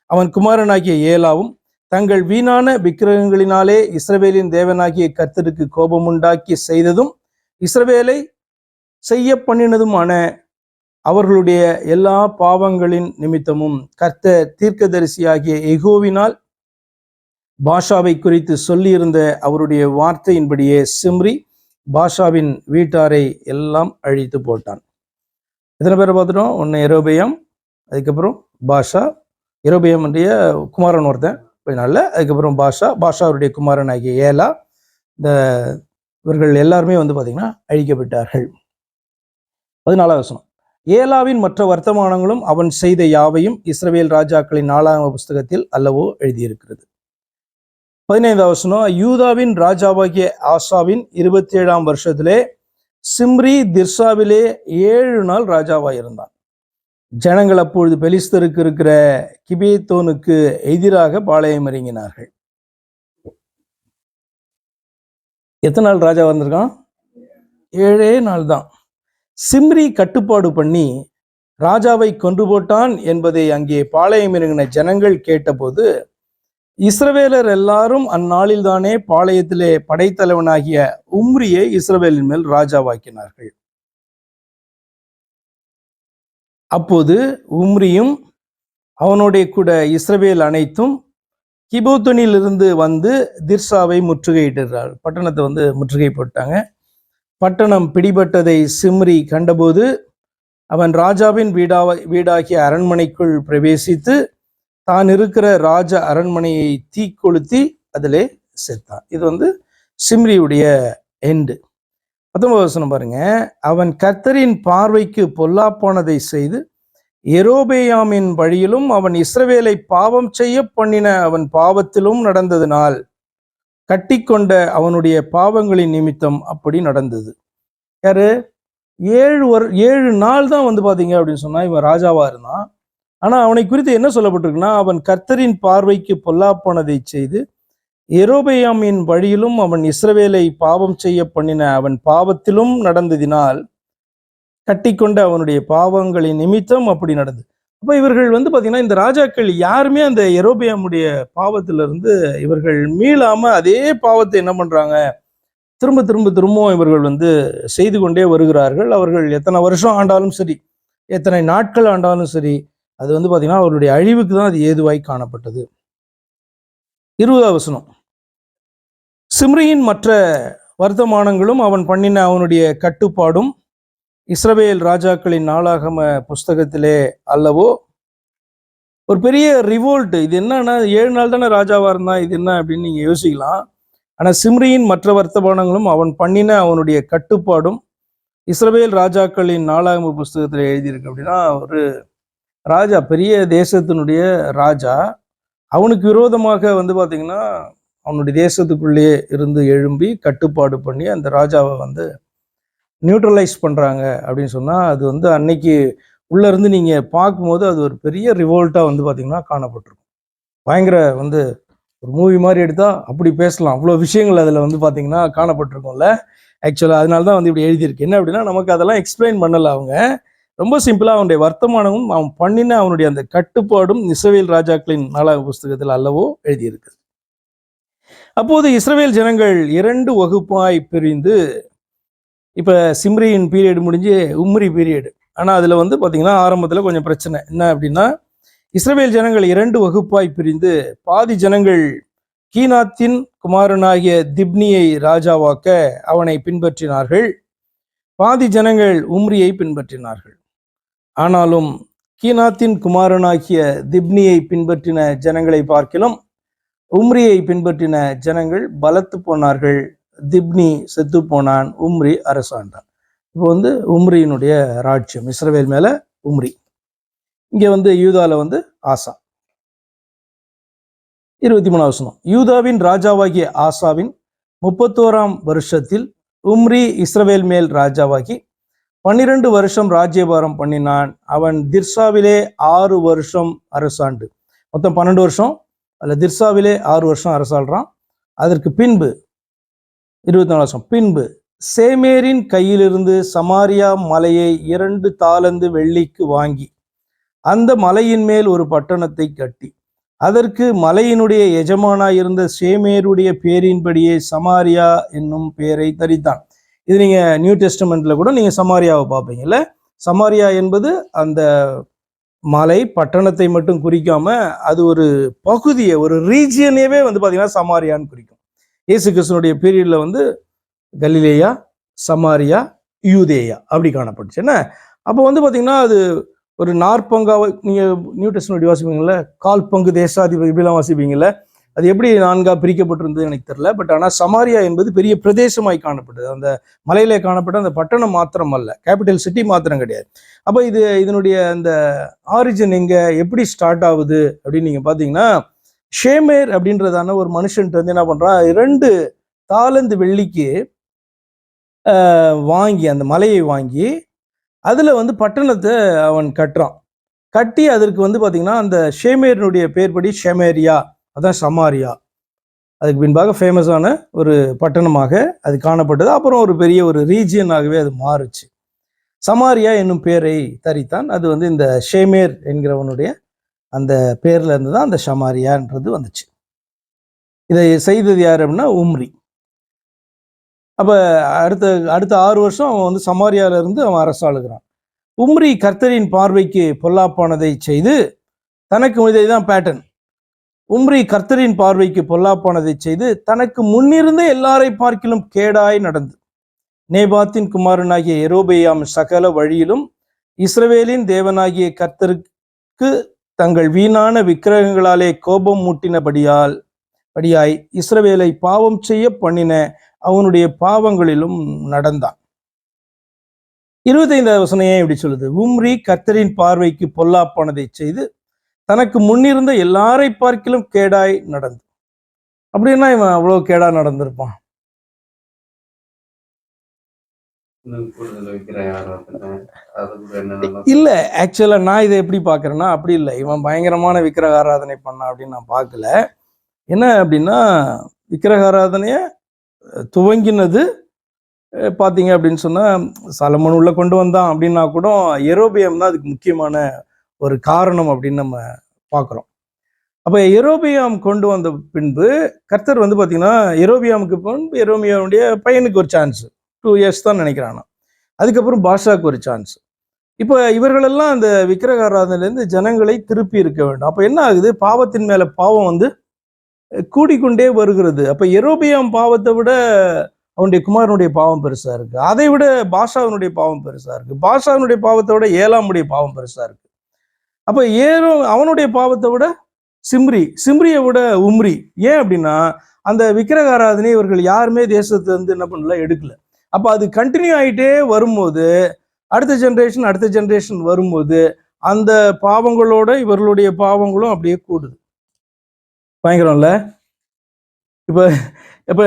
அவன் குமாரனாகிய ஏலாவும் தங்கள் வீணான விக்கிரகங்களினாலே இஸ்ரவேலின் தேவனாகிய கர்த்தருக்கு கோபமுண்டாக்கி செய்ததும் இஸ்ரவேலை செய்ய பண்ணினதுமான அவர்களுடைய எல்லா பாவங்களின் நிமித்தமும் கர்த்தர் தீர்க்கதரிசியாகிய யெகோவினால் பாஷாவை குறித்து சொல்லியிருந்த அவருடைய வார்த்தையின்படியே சிம்ரி பாஷாவின் வீட்டாரை எல்லாம் அழித்து போட்டான். எத்தனை பேரை பார்த்துட்டோம்? ஒன்று எரோபெயாம், அதுக்கப்புறம் பாஷா, எரோபெயாமுடைய குமாரன் ஒருத்தன் கொஞ்ச நாள்ல, அதுக்கப்புறம் பாஷா அவருடைய குமாரன் ஆகிய ஏலா. இந்த இவர்கள் எல்லாருமே வந்து பார்த்தீங்கன்னா அழிக்கப்பட்டார்கள். 14ஆம் வசனம். ஏலாவின் மற்ற வர்த்தமானங்களும் அவன் செய்த யாவையும் இஸ்ரவேல் ராஜாக்களின் 4ஆம் புஸ்தகத்தில் அல்லவோ எழுதியிருக்கிறது. 15ஆம் வசனம். யூதாவின் ராஜாவாகிய ஆசாவின் 27ஆம் வருஷத்திலே சிம்ரி திர்சாவிலே 7 நாள் ராஜாவாயிருந்தான். ஜனங்கள் அப்பொழுது பெலிஸ்தருக்கு இருக்கிற கிபேத்தோனுக்கு எதிராக பாளையம் இறங்கினார்கள். எத்தனை நாள் ராஜா வந்திருக்கான்? 7 நாள் தான். சிம்ரி கட்டுப்பாடு பண்ணி ராஜாவை கொன்று போட்டான் என்பதை அங்கே பாளையம் இறங்கின ஜனங்கள் கேட்டபோது இஸ்ரவேலர் எல்லாரும் அந்நாளில் தானே பாளையத்திலே படைத்தலைவனாகிய உம்ரியை இஸ்ரவேலின் மேல் ராஜாவாக்கினார்கள். அப்போது உம்ரியும் அவனுடைய கூட இஸ்ரவேல் அனைத்தும் கிபோத்தனிலிருந்து வந்து திர்சாவை முற்றுகையிட்டார்கள். பட்டணத்தை வந்து முற்றுகை போட்டாங்க. பட்டணம் பிடிபட்டதை சிம்ரி கண்டபோது அவன் ராஜாவின் வீடாகிய அரண்மனைக்குள் பிரவேசித்து தான் இருக்கிற ராஜ அரண்மனையை தீ கொளுத்தி அதிலே செத்தான். இது வந்து சிம்ரியுடைய எண்டு. 19ஆம் வசனம் பாருங்க. அவன் கர்த்தரின் பார்வைக்கு பொல்லாப்பானதை செய்து எரோபெயாமின் வழியிலும் அவன் இஸ்ரவேலை பாவம் செய்ய பண்ணின அவன் பாவத்திலும் நடந்ததினால் கட்டிக்கொண்ட அவனுடைய பாவங்களின் நிமித்தம் அப்படி நடந்தது. யாரு? 7 நாள் தான் வந்து பாத்தீங்க அப்படின்னு சொன்னா இவன் ராஜாவா இருந்தான். ஆனா அவனை குறித்து என்ன சொல்லப்பட்டிருக்குன்னா, அவன் கர்த்தரின் பார்வைக்கு பொல்லாப்பானதை செய்து எரோபெயாமின் வழியிலும் அவன் இஸ்ரவேலை பாவம் செய்ய பண்ணின அவன் பாவத்திலும் நடந்ததினால் கட்டிக்கொண்ட அவனுடைய பாவங்களின் நிமித்தம் அப்படி நடந்தது. அப்ப இவர்கள் வந்து பாத்தீங்கன்னா இந்த ராஜாக்கள் யாருமே அந்த எரோபெயாமுடைய பாவத்திலிருந்து இவர்கள் மீளாம அதே பாவத்தை என்ன பண்றாங்க, திரும்பவும் இவர்கள் வந்து செய்து கொண்டே வருகிறார்கள். அவர்கள் எத்தனை வருஷம் ஆண்டாலும் சரி, எத்தனை நாட்கள் ஆண்டாலும் சரி, அது வந்து பாத்தீங்கன்னா அவருடைய அழிவுக்கு தான் அது ஏதுவாய் காணப்பட்டது. 20ஆம் வசனம். சிம்ரியின் மற்ற வர்த்தமானங்களும் அவன் பண்ணின அவனுடைய கட்டுப்பாடும் இஸ்ரவேல் ராஜாக்களின் நாளாகம புஸ்தகத்திலே அல்லவோ. ஒரு பெரிய ரிவோல்ட். இது என்னன்னா 7 நாள் தானே ராஜாவா இருந்தான், இது என்ன அப்படின்னு நீங்க யோசிக்கலாம். ஆனா சிம்ரியின் மற்ற வர்த்தமானங்களும் அவன் பண்ணின அவனுடைய கட்டுப்பாடும் இஸ்ரவேல் ராஜாக்களின் நாளாகம புஸ்தகத்தில் எழுதியிருக்கு. அப்படின்னா ஒரு ராஜா, பெரிய தேசத்தினுடைய ராஜா, அவனுக்கு விரோதமாக வந்து பாத்தீங்கன்னா அவனுடைய தேசத்துக்குள்ளேயே இருந்து எழும்பி கட்டுப்பாடு பண்ணி அந்த ராஜாவை வந்து நியூட்ரலைஸ் பண்றாங்க அப்படின்னு சொன்னா அது வந்து அன்னைக்கு உள்ள இருந்து நீங்க பார்க்கும்போது அது ஒரு பெரிய ரிவோல்ட்டா வந்து பாத்தீங்கன்னா காணப்பட்டிருக்கும். பயங்கர வந்து ஒரு மூவி மாதிரி எடுத்தா அப்படி பேசலாம், அவ்வளோ விஷயங்கள் அதில் வந்து பார்த்தீங்கன்னா காணப்பட்டிருக்கும்ல. ஆக்சுவலாக அதனால தான் வந்து இப்படி எழுதியிருக்கு. என்ன அப்படின்னா நமக்கு அதெல்லாம் எக்ஸ்பிளைன் பண்ணலை அவங்க. ரொம்ப சிம்பிளாக அவனுடைய வர்த்தமானமும் அவன் பண்ணின அவனுடைய அந்த கட்டுப்பாடும் இஸ்ரவேல் ராஜாக்களின் நாளாக புஸ்தகத்தில் அல்லவோ எழுதியிருக்கு. அப்போது இஸ்ரவேல் ஜனங்கள் 2 வகுப்பாய் பிரிந்து, இப்போ சிம்ரியின் பீரியட் முடிஞ்சு உம்ரி பீரியட். ஆனால் அதில் வந்து பார்த்தீங்கன்னா ஆரம்பத்தில் கொஞ்சம் பிரச்சனை. என்ன அப்படின்னா இஸ்ரவேல் ஜனங்கள் 2 வகுப்பாய் பிரிந்து, பாதி ஜனங்கள் கீனாத்தின் குமாரனாகிய திப்னியை ராஜாவாக்க அவனை பின்பற்றினார்கள், பாதி ஜனங்கள் உம்ரியை பின்பற்றினார்கள். ஆனாலும் கீனாத்தின் குமாரனாகிய திப்னியை பின்பற்றின ஜனங்களை பார்க்கிலும் உம்ரியை பின்பற்றின ஜனங்கள் பலத்து போனார்கள். திப்னி செத்து போனான், உம்ரி அரசாண்டான். இப்போ வந்து உம்ரியினுடைய ராஜ்யம் இஸ்ரவேல் மேல உம்ரி. இங்க வந்து யூதால வந்து ஆசா. 23ஆம் வசனம். யூதாவின் ராஜாவாகிய ஆசாவின் 31ஆம் வருஷத்தில் உம்ரி இஸ்ரவேல் மேல் ராஜாவாகி 12 வருஷம் ராஜ்யபாரம் பண்ணினான். அவன் திர்சாவிலே 6 வருஷம் அரசாண்டு. மொத்தம் 12 வருஷம். அதுல திர்சாவிலே 6 வருஷம் அரசாள்றான். அதற்கு பின்பு 24 வருஷம் பின்பு சேமேரின் கையிலிருந்து சமாரியா மலையை 2 தாலந்து வெள்ளிக்கு வாங்கி அந்த மலையின் மேல் ஒரு பட்டணத்தை கட்டி அதற்கு மலையினுடைய எஜமானாயிருந்த சேமேருடைய பேரின்படியே சமாரியா என்னும் பெயரை தரித்தான். இது நீங்க நியூ டெஸ்டமெண்ட்ல கூட நீங்க சமாரியாவை பார்ப்பீங்கல்ல. சமாரியா என்பது அந்த மலை பட்டணத்தை மட்டும் குறிக்காம அது ஒரு பகுதியை, ஒரு ரீஜியனேவே வந்து பாத்தீங்கன்னா சமாரியான்னு குறிக்கும். இயேசு கிறிஸ்துனுடைய பீரியட்ல வந்து கலிலேயா, சமாரியா, யூதேயா அப்படி காணப்பட்டுச்சு. என்ன அப்போ வந்து பாத்தீங்கன்னா அது ஒரு நாற்பங்காவை நீங்க நியூ டெஸ்டமெண்ட் வாசிப்பீங்கல்ல, கால் பங்கு தேசாதிபதி இப்படிலாம் வாசிப்பீங்கல்ல, அது எப்படி 4ஆ பிரிக்கப்பட்டிருந்தது எனக்கு தெரியல. பட் ஆனால் சமாரியா என்பது பெரிய பிரதேசமாய் காணப்பட்டது. அந்த மலையிலே காணப்பட்ட அந்த பட்டணம் மாத்திரம் அல்ல, கேபிட்டல் சிட்டி மாத்திரம் கிடையாது. அப்போ இதனுடைய அந்த ஆரிஜின் எங்க எப்படி ஸ்டார்ட் ஆகுது அப்படின்னு நீங்க பாத்தீங்கன்னா, ஷேமேர் அப்படின்றதான ஒரு மனுஷன்ட்டு வந்து என்ன பண்றான், 2 தாலந்து வெள்ளிக்கு வாங்கி அந்த மலையை வாங்கி அதுல வந்து பட்டணத்தை அவன் கட்டுறான். கட்டி அதற்கு வந்து பாத்தீங்கன்னா அந்த ஷேமேரினுடைய பேர்படி ஷெமேரியா, அதான் சமாரியா, அதுக்கு பின்பாக ஃபேமஸான ஒரு பட்டணமாக அது காணப்பட்டது. அப்புறம் ஒரு பெரிய ஒரு ரீஜியனாகவே அது மாறுச்சு. சமாரியா என்னும் பேரை தரித்தான். அது வந்து இந்த ஷேமேர் என்கிறவனுடைய அந்த பேர்ல இருந்து தான் அந்த ஷமாரியான்றது வந்துச்சு. இதை செய்தது யார் அப்படின்னா உம்ரி. அப்ப அடுத்த 6 வருஷம் அவன் வந்து சமாரியால இருந்து அவன் அரசாளுகிறான். உம்ரி கர்த்தரின் பார்வைக்கு பொல்லாப்பானதை செய்து தனக்கு இதுதான் பேட்டர்ன். உம்ரி கர்த்தரின் பார்வைக்கு பொல்லாப்பானதை செய்து தனக்கு முன்னிருந்த எல்லாரை பார்க்கிலும் கேடாய் நடந்து நேபாத்தின் குமாரனாகிய யெரொபெயாம் சகல வழியிலும் இஸ்ரவேலின் தேவனாகிய கர்த்தருக்கு தங்கள் வீணான விக்கிரகங்களாலே கோபம் மூட்டினபடியாய் இஸ்ரவேலை பாவம் செய்ய பண்ணின அவனுடைய பாவங்களிலும் நடந்தான். 25வது வசனம் ஏன் இப்படி சொல்லுது? உம்ரி கர்த்தரின் பார்வைக்கு பொல்லாப்பானதை செய்து தனக்கு முன்னிருந்த எல்லாரை பார்க்கிலும் கேடாய் நடந்து. அப்படின்னா இவன் அவ்வளவு கேடா நடந்திருப்பான். இல்ல, ஆக்சுவலா நான் இதை எப்படி பாக்குறேன்னா அப்படி இல்லை, இவன் பயங்கரமான விக்கிரக ஆராதனை பண்ணான் அப்படின்னு நான் பார்க்கல. என்ன அப்படின்னா, விக்கிரக ஆராதனைய துவங்கினது பார்த்தீங்க அப்படின்னு சொன்னால் சாலமோன் உள்ள கொண்டு வந்தான் அப்படின்னா கூட யெரொபெயாம் தான் அதுக்கு முக்கியமான ஒரு காரணம் அப்படின்னு நம்ம பார்க்குறோம். அப்போ யெரொபெயாம் கொண்டு வந்த பின்பு கர்த்தர் வந்து பார்த்தீங்கன்னா யெரொபெயாமுக்கு பின்பு யெரொபெயாமுடைய பையனுக்கு ஒரு சான்ஸ் 2 இயர்ஸ் தான் நினைக்கிறான். அதுக்கப்புறம் பாஷாக்கு ஒரு சான்ஸ். இப்போ இவர்களெல்லாம் அந்த விக்கிரக ஆராதனையிலேருந்து ஜனங்களை திருப்பி இருக்க வேண்டும். அப்போ என்ன ஆகுது, பாவத்தின் மேலே பாவம் வந்து கூடிக்கொண்டே வருகிறது. அப்போ யெரொபெயாம் பாவத்தை விட அவனுடைய குமாரனுடைய பாவம் பெருசா இருக்கு. அதை விட பாஷாவினுடைய பாவம் பெருசா இருக்கு. பாஷாவினுடைய பாவத்தை விட ஏலாமுடைய பாவம் பெருசா இருக்கு. அப்ப அவனுடைய பாவத்தை விட சிம்ரியை விட உம்ரி. ஏன் அப்படின்னா அந்த விக்கிரக ஆராதனை இவர்கள் யாருமே தேசத்தை வந்து என்ன பண்ணல, எடுக்கல. அப்ப அது கண்டினியூ ஆகிட்டே வரும்போது அடுத்த ஜென்ரேஷன் வரும்போது அந்த பாவங்களோட இவர்களுடைய பாவங்களும் அப்படியே கூடுது. பயங்கரம்ல. இப்ப இப்போ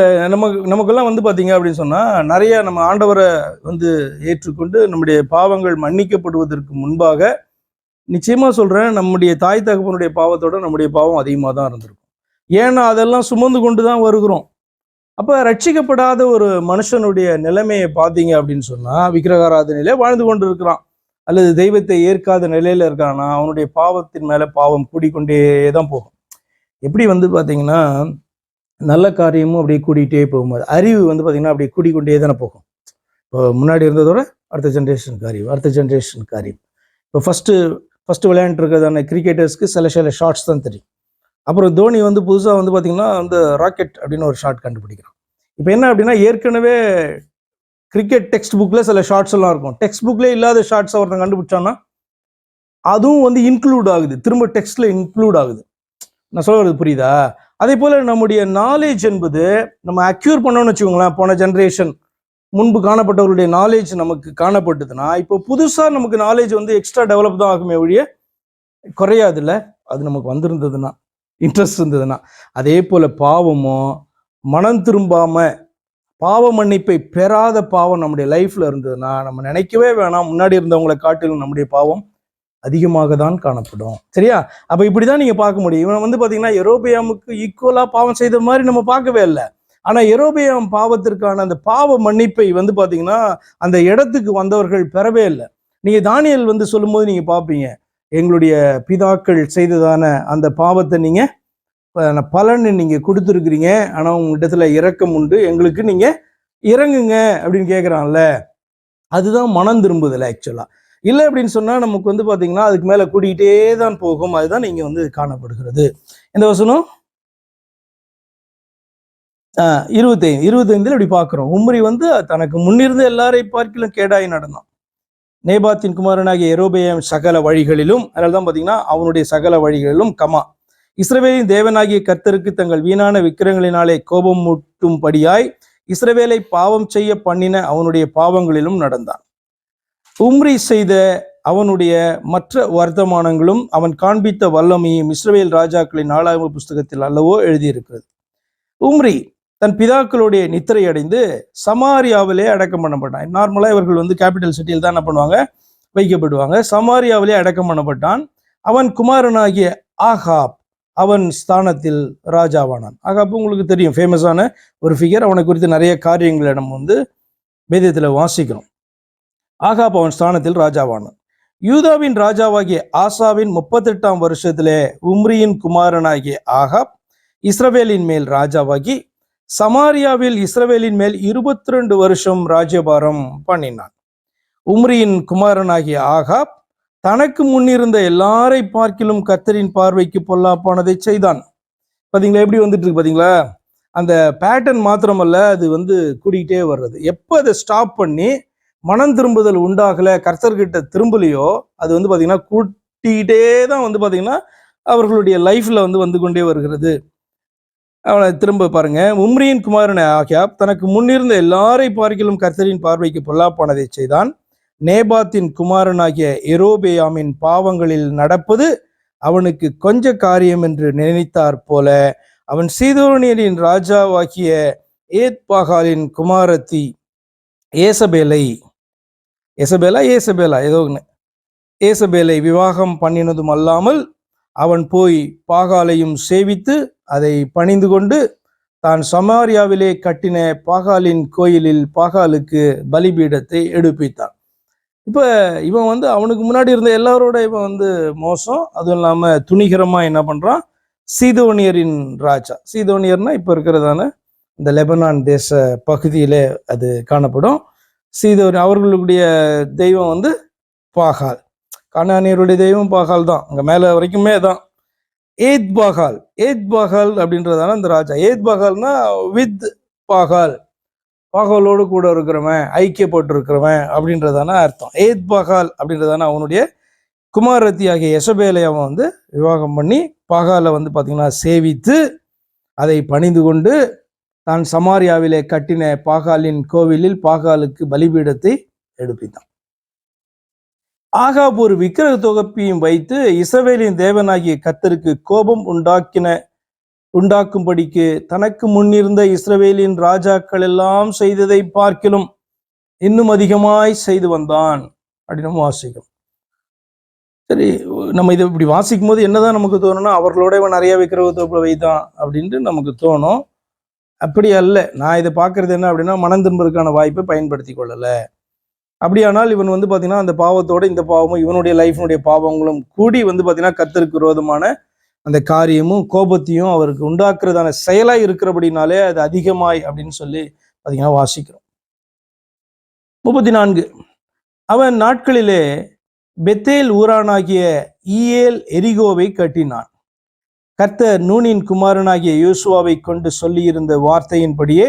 நமக்கெல்லாம் வந்து பார்த்தீங்க அப்படின்னு சொன்னால் நிறைய நம்ம ஆண்டவரை வந்து ஏற்றுக்கொண்டு நம்முடைய பாவங்கள் மன்னிக்கப்படுவதற்கு முன்பாக நிச்சயமாக சொல்கிறேன், நம்முடைய தாய் தகப்பனுடைய பாவத்தோட நம்முடைய பாவம் அதிகமாக தான் இருந்திருக்கும். ஏன்னா அதெல்லாம் சுமந்து கொண்டு தான் வருகிறோம். அப்போ ரட்சிக்கப்படாத ஒரு மனுஷனுடைய நிலைமையை பார்த்தீங்க அப்படின்னு சொன்னால் விக்கிரகாராதனையிலே வாழ்ந்து கொண்டு இருக்கிறான் அல்லது தெய்வத்தை ஏற்காத நிலையில் இருக்கான்னா அவனுடைய பாவத்தின் மேலே பாவம் கூடிக்கொண்டே தான் போகும். எப்படி வந்து பார்த்தீங்கன்னா நல்ல காரியமும் அப்படியே கூட்டிகிட்டே போகும்போது அறிவு வந்து பார்த்தீங்கன்னா அப்படியே கூடிக்கொண்டே தானே போகும். இப்போ முன்னாடி இருந்ததோட அடுத்த ஜென்ரேஷன் காரியம். இப்போ ஃபஸ்ட்டு விளையாண்டு இருக்கிறதான கிரிக்கெட்டர்ஸ்க்கு சில ஷார்ட்ஸ் தான் தெரியும். அப்புறம் தோனி வந்து புதுசாக வந்து பார்த்தீங்கன்னா அந்த ராக்கெட் அப்படின்னு ஒரு ஷார்ட் கண்டுபிடிக்கிறான். இப்போ என்ன அப்படின்னா ஏற்கனவே கிரிக்கெட் டெக்ஸ்ட் புக்கில் சில ஷார்ட்ஸ் எல்லாம் இருக்கும். டெக்ஸ்ட் புக்லேயே இல்லாத ஷார்ட்ஸ் ஒருத்தன் கண்டுபிடிச்சான்னா அதுவும் வந்து இன்க்ளூட் ஆகுது, திரும்ப டெக்ஸ்ட்ல இன்க்ளூட் ஆகுது. நான் சொல்றது புரியுதா? அதே போல நம்முடைய நாலேஜ் என்பது நம்ம அக்யூர் பண்ணோம்னு வச்சுக்கோங்களேன். போன ஜென்ரேஷன் முன்பு காணப்பட்டவர்களுடைய நாலேஜ் நமக்கு காணப்பட்டதுன்னா இப்போ புதுசா நமக்கு நாலேஜ் வந்து எக்ஸ்ட்ரா டெவலப் தான் ஆகுமே ஒழிய குறையாது இல்லை. அது நமக்கு வந்திருந்ததுன்னா, இன்ட்ரெஸ்ட் இருந்ததுன்னா. அதே போல பாவமும் மனம் திரும்பாம பாவ மன்னிப்பை பெறாத பாவம் நம்முடைய லைஃப்ல இருந்ததுன்னா நம்ம நினைக்கவே வேணாம், முன்னாடி இருந்தவங்களை காட்டிலும் நம்முடைய பாவம் அதிகமாக தான் காணப்படும். சரியா? அப்ப இப்படிதான் நீங்க பார்க்க முடியும். இவன் வந்து பாத்தீங்கன்னா யெரொபெயாமுக்கு ஈக்குவலா பாவம் செய்த மாதிரி நம்ம பார்க்கவே இல்லை. ஆனா யெரொபெயாம் பாவத்திற்கான அந்த பாவ மன்னிப்பை வந்து பாத்தீங்கன்னா அந்த இடத்துக்கு வந்தவர்கள் பெறவே இல்லை. நீங்க தானியேல் வந்து சொல்லும்போது நீங்க பார்ப்பீங்க, எங்களுடைய பிதாக்கள் செய்ததான அந்த பாவத்தை நீங்க பலன் நீங்க கொடுத்துருக்கிறீங்க, ஆனா உங்க இடத்துல இரக்கம் உண்டு, எங்களுக்கு நீங்க இறங்குங்க அப்படின்னு கேட்குறான்ல. அதுதான் மனம் திரும்புதல் ஆக்சுவலா. இல்லை அப்படின்னு சொன்னா நமக்கு வந்து பாத்தீங்கன்னா அதுக்கு மேல கூட்டிகிட்டே தான் போகும். அதுதான் நீங்க வந்து காணப்படுகிறது. இந்த வசனம் 25 இப்படி பார்க்கிறோம். உம்ரி வந்து தனக்கு முன்னிருந்த எல்லாரை பார்க்கிலும் கேடாய் நடந்தான். நேபாத்தின் குமாரனாகிய யெரொபெயாம் சகல வழிகளிலும், அதனால்தான் பாத்தீங்கன்னா அவனுடைய சகல வழிகளிலும் இஸ்ரவேலின் தேவனாகிய கர்த்தருக்கு தங்கள் வீணான விக்கிரங்களினாலே கோபம் மூட்டும்படியாய் இஸ்ரவேலை பாவம் செய்ய பண்ணின அவனுடைய பாவங்களிலும் நடந்தான். உம்ரி செய்த அவனுடைய மற்ற வர்த்தமானங்களும் அவன் காண்பித்த வல்லமையும் இஸ்ரவேல் ராஜாக்களின் 4ஆம் புஸ்தகத்தில் அல்லவோ எழுதியிருக்கிறது. உம்ரி தன் பிதாக்களுடைய நித்திரை அடைந்து சமாரியாவிலே அடக்கம் பண்ணப்பட்டான். நார்மலா இவர்கள் வந்து கேபிட்டல் சிட்டியில் தான் என்ன பண்ணுவாங்க, வைக்கப்படுவாங்க. சமாரியாவிலே அடக்கம் பண்ணப்பட்டான். அவன் குமாரனாகிய ஆகாப் அவன் ஸ்தானத்தில் ராஜாவானான். ஆகாப் உங்களுக்கு தெரியும், ஃபேமஸான ஒரு ஃபிகர். அவனை குறித்து நிறைய காரியங்களை நம்ம வந்து வேதத்தில் வாசிக்கிறோம். ஆகாப் அவன் ஸ்தானத்தில் ராஜாவானான். யூதாவின் ராஜாவாகிய ஆசாவின் 38ஆம் வருஷத்திலே உம்ரியின் குமாரனாகிய ஆகாப் இஸ்ரவேலின் மேல் ராஜாவாகி சமாரியாவில் இஸ்ரவேலின் மேல் 22 வருஷம் ராஜ்யபாரம் பண்ணினான். உம்ரியின் குமாரனாகிய ஆகாப் தனக்கு முன்னிருந்த எல்லாரை பார்க்கிலும் கர்த்தரின் பார்வைக்கு பொல்லாப்பானதை செய்தான். பாத்தீங்களா எப்படி வந்துட்டு இருக்கு பாத்தீங்களா? அந்த பேட்டர்ன் மாத்திரமல்ல, அது வந்து கூடிக்கிட்டே வர்றது. எப்போ அதை ஸ்டாப் பண்ணி மனம் திரும்புதல் உண்டாகல, கர்த்தர்கிட்ட திரும்பலையோ, அது வந்து பாத்தீங்கன்னா கூட்டிகிட்டே தான் வந்து பாத்தீங்கன்னா அவர்களுடைய லைஃப்ல வந்து கொண்டே வருகிறது. அவனை திரும்ப பாருங்க. உம்ரியின் குமாரன் ஆகாப் தனக்கு முன்னிருந்த எல்லாரை பார்க்கிலும் கர்த்தரின் பார்வைக்கு பொல்லாப்பானதை செய்தான். நேபாத்தின் குமாரனாகிய யெரொபெயாமின் பாவங்களில் நடப்பது அவனுக்கு கொஞ்ச காரியம் என்று நினைத்தார் போல அவன் சீதோனியரின் ராஜாவாகிய ஏத்பாகாலின் குமாரத்தி ஏசபேலை விவாகம் பண்ணினதும் அல்லாமல் அவன் போய் பாகாலையும் சேவித்து அதை பணிந்து கொண்டு தான் சமாரியாவிலே கட்டின பாகாலின் கோயிலில் பாகாலுக்கு பலிபீடத்தை எடுப்பித்தான். இப்போ இவன் வந்து அவனுக்கு முன்னாடி இருந்த எல்லாரோட இவன் வந்து மோசம். அதுவும் இல்லாமல் துணிகரமாக என்ன பண்ணுறான், சீதோனியரின் ராஜா. சீதோனியர்னா இப்போ இருக்கிறதான இந்த லெபனான் தேச பகுதியிலே அது காணப்படும். அவர்களுடைய தெய்வம் வந்து பாகால். கானானியருடைய தெய்வம் பாகால் தான், அங்கே மேலே வரைக்குமே தான். ஏத் பாகால் அப்படின்றதான இந்த ராஜா. ஏத் பாகால்னா வித் பாகால், பாகாலோடு கூட இருக்கிறவன், ஐக்கியப்பட்டு இருக்கிறவன் அப்படின்றதான அர்த்தம். ஏத் பாகால் அப்படின்றதான அவனுடைய குமாரத்தி ஆகிய யெசபேலை அவன் வந்து விவாகம் பண்ணி பாகாலை வந்து பார்த்தீங்கன்னா சேவித்து அதை பணிந்து கொண்டு தான் சமாரியாவிலே கட்டின பாகாலின் கோவிலில் பாகாலுக்கு பலிபீடத்தை எடுப்பித்தான். ஆகாப் ஒரு விக்கிரக தொகுப்பையும் வைத்து இஸ்ரவேலின் தேவனாகிய கர்த்தருக்கு கோபம் உண்டாக்கும்படிக்கு தனக்கு முன்னிருந்த இஸ்ரவேலின் ராஜாக்கள் எல்லாம் செய்ததை பார்க்கிலும் இன்னும் அதிகமாய் செய்து வந்தான் அப்படின்னு வாசிக்கும். சரி, நம்ம இதை இப்படி வாசிக்கும் போது என்னதான் நமக்கு தோணும்னா, அவர்களோட இவன் நிறைய விக்கிரக தொகுப்புல வைத்தான் அப்படின்ட்டு நமக்கு தோணும். அப்படி அல்ல. நான் இதை பார்க்கறது என்ன அப்படின்னா, மனம் திரும்புவதற்கான வாய்ப்பை பயன்படுத்தி கொள்ளலை. அப்படியானால் இவன் வந்து பார்த்தீங்கன்னா அந்த பாவத்தோட இந்த பாவமும் இவனுடைய லைஃபினுடைய பாவங்களும் கூடி வந்து பார்த்தீங்கன்னா கர்த்தருக்கு விரோதமான அந்த காரியமும் கோபத்தையும் அவருக்கு உண்டாக்குறதான செயலாய் இருக்கிறபடினாலே அது அதிகமாய் அப்படின்னு சொல்லி பார்த்தீங்கன்னா வாசிக்கிறோம். 34 அவன் நாட்களிலே பெத்தேல் ஊரானாகிய ஈயேல் எரிகோவை கட்டினான். கர்த்தர் நூனின் குமாரனாகிய யோசுவாவை கொண்டு சொல்லியிருந்த வார்த்தையின்படியே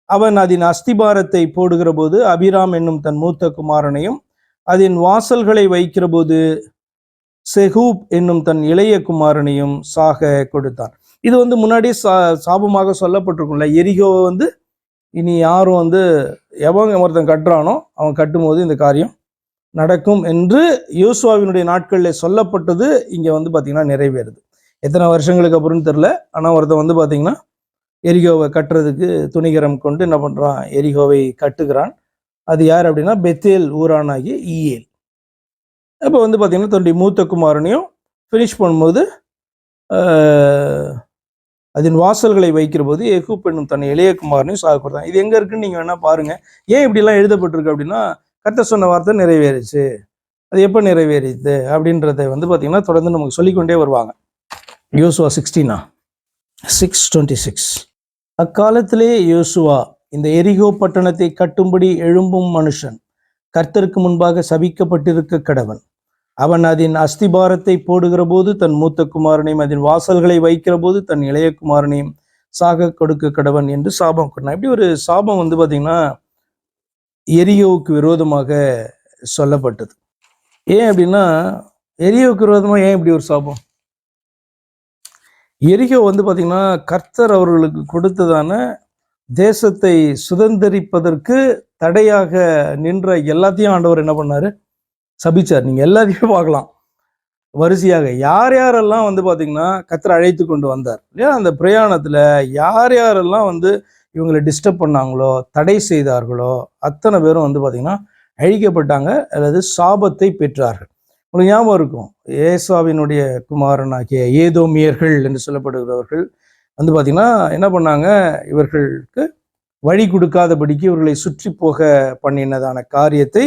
அவன் அதன் அஸ்திபாரத்தை போடுகிற போது அபிராம் என்னும் தன் மூத்த குமாரனையும் அதன் வாசல்களை வைக்கிற போது செகூப் என்னும் தன் இளைய குமாரனையும் சாக கொடுத்தான். இது வந்து முன்னாடி சாபமாக சொல்லப்பட்டிருக்கும்ல. எரிகோவை வந்து இனி யாரும் வந்து எவன் ஒருத்தன் கட்டுறானோ அவன் கட்டும்போது இந்த காரியம் நடக்கும் என்று யோசுவாவினுடைய நாட்களில் சொல்லப்பட்டது இங்கே வந்து பார்த்தீங்கன்னா நிறைவேறுது. எத்தனை வருஷங்களுக்கு அப்புறம்னு தெரில. ஆனால் ஒருத்தன் வந்து பார்த்தீங்கன்னா எரிகோவை கட்டுறதுக்கு துணிகரம் கொண்டு என்ன பண்ணுறான், எரிகோவை கட்டுகிறான். அது யார் அப்படின்னா பெத்தேல் ஊரானாகிய ஈயேல். அப்போ வந்து பார்த்தீங்கன்னா தன்னுடைய மூத்த குமாரனையும் ஃபினிஷ் பண்ணும்போது அதன் வாசல்களை வைக்கிற போது எகூப் என்னும் தன் இளைய குமாரனையும் சாக கொடுத்தாங்க. இது எங்க இருக்குன்னு நீங்க வேணா பாருங்க. ஏன் இப்படிலாம் எழுதப்பட்டிருக்கு அப்படின்னா, கர்த்தர் சொன்ன வார்த்தை நிறைவேறுச்சு. அது எப்போ நிறைவேறிது அப்படின்றத வந்து பார்த்தீங்கன்னா தொடர்ந்து நமக்கு சொல்லிக்கொண்டே வருவாங்க. யோசுவா 6:26. அக்காலத்திலே யோசுவா இந்த எரிகோ பட்டணத்தை கட்டும்படி எழும்பும் மனுஷன் கர்த்தருக்கு முன்பாக சபிக்கப்பட்டிருக்க கடவன். அவன் அதன் அஸ்திபாரத்தை போடுகிற போது தன் மூத்த குமாரனையும் அதன் வாசல்களை வைக்கிற போது தன் இளைய குமாரனையும் சாக கொடுக்க கடவன் என்று சாபம் கொண்டான். இப்படி ஒரு சாபம் வந்து பார்த்தீங்கன்னா எரியோவுக்கு விரோதமாக சொல்லப்பட்டது. ஏன் அப்படின்னா, எரியோவுக்கு விரோதமாக ஏன் இப்படி ஒரு சாபம்? எரிகோ வந்து பார்த்தீங்கன்னா கர்த்தர் அவர்களுக்கு கொடுத்ததான தேசத்தை சுதந்திரிப்பதற்கு தடையாக நின்ற எல்லாத்தையும் ஆண்டவர் என்ன பண்ணாரு? சபிச்சார். நீங்க எல்லாத்தையும் பார்க்கலாம் வரிசையாக. யார் யாரெல்லாம் வந்து பார்த்தீங்கன்னா கர்த்தர் அழைத்து கொண்டு வந்தார் இல்லையா, அந்த பிரயாணத்துல யார் யாரெல்லாம் வந்து இவங்களை டிஸ்டர்ப் பண்ணாங்களோ, தடை செய்தார்களோ, அத்தனை பேரும் வந்து பார்த்தீங்கன்னா அழிக்கப்பட்டாங்க அல்லது சாபத்தை பெற்றார்கள். உங்களுக்கு ஞாபகம் இருக்கும், ஏசாவினுடைய குமாரனாகிய ஏதோமியர்கள் என்று சொல்லப்படுகிறவர்கள் வந்து பார்த்தீங்கன்னா என்ன பண்ணாங்க, இவர்களுக்கு வழி கொடுக்காதபடிக்கு இவர்களை சுற்றி போக பண்ணினதான காரியத்தை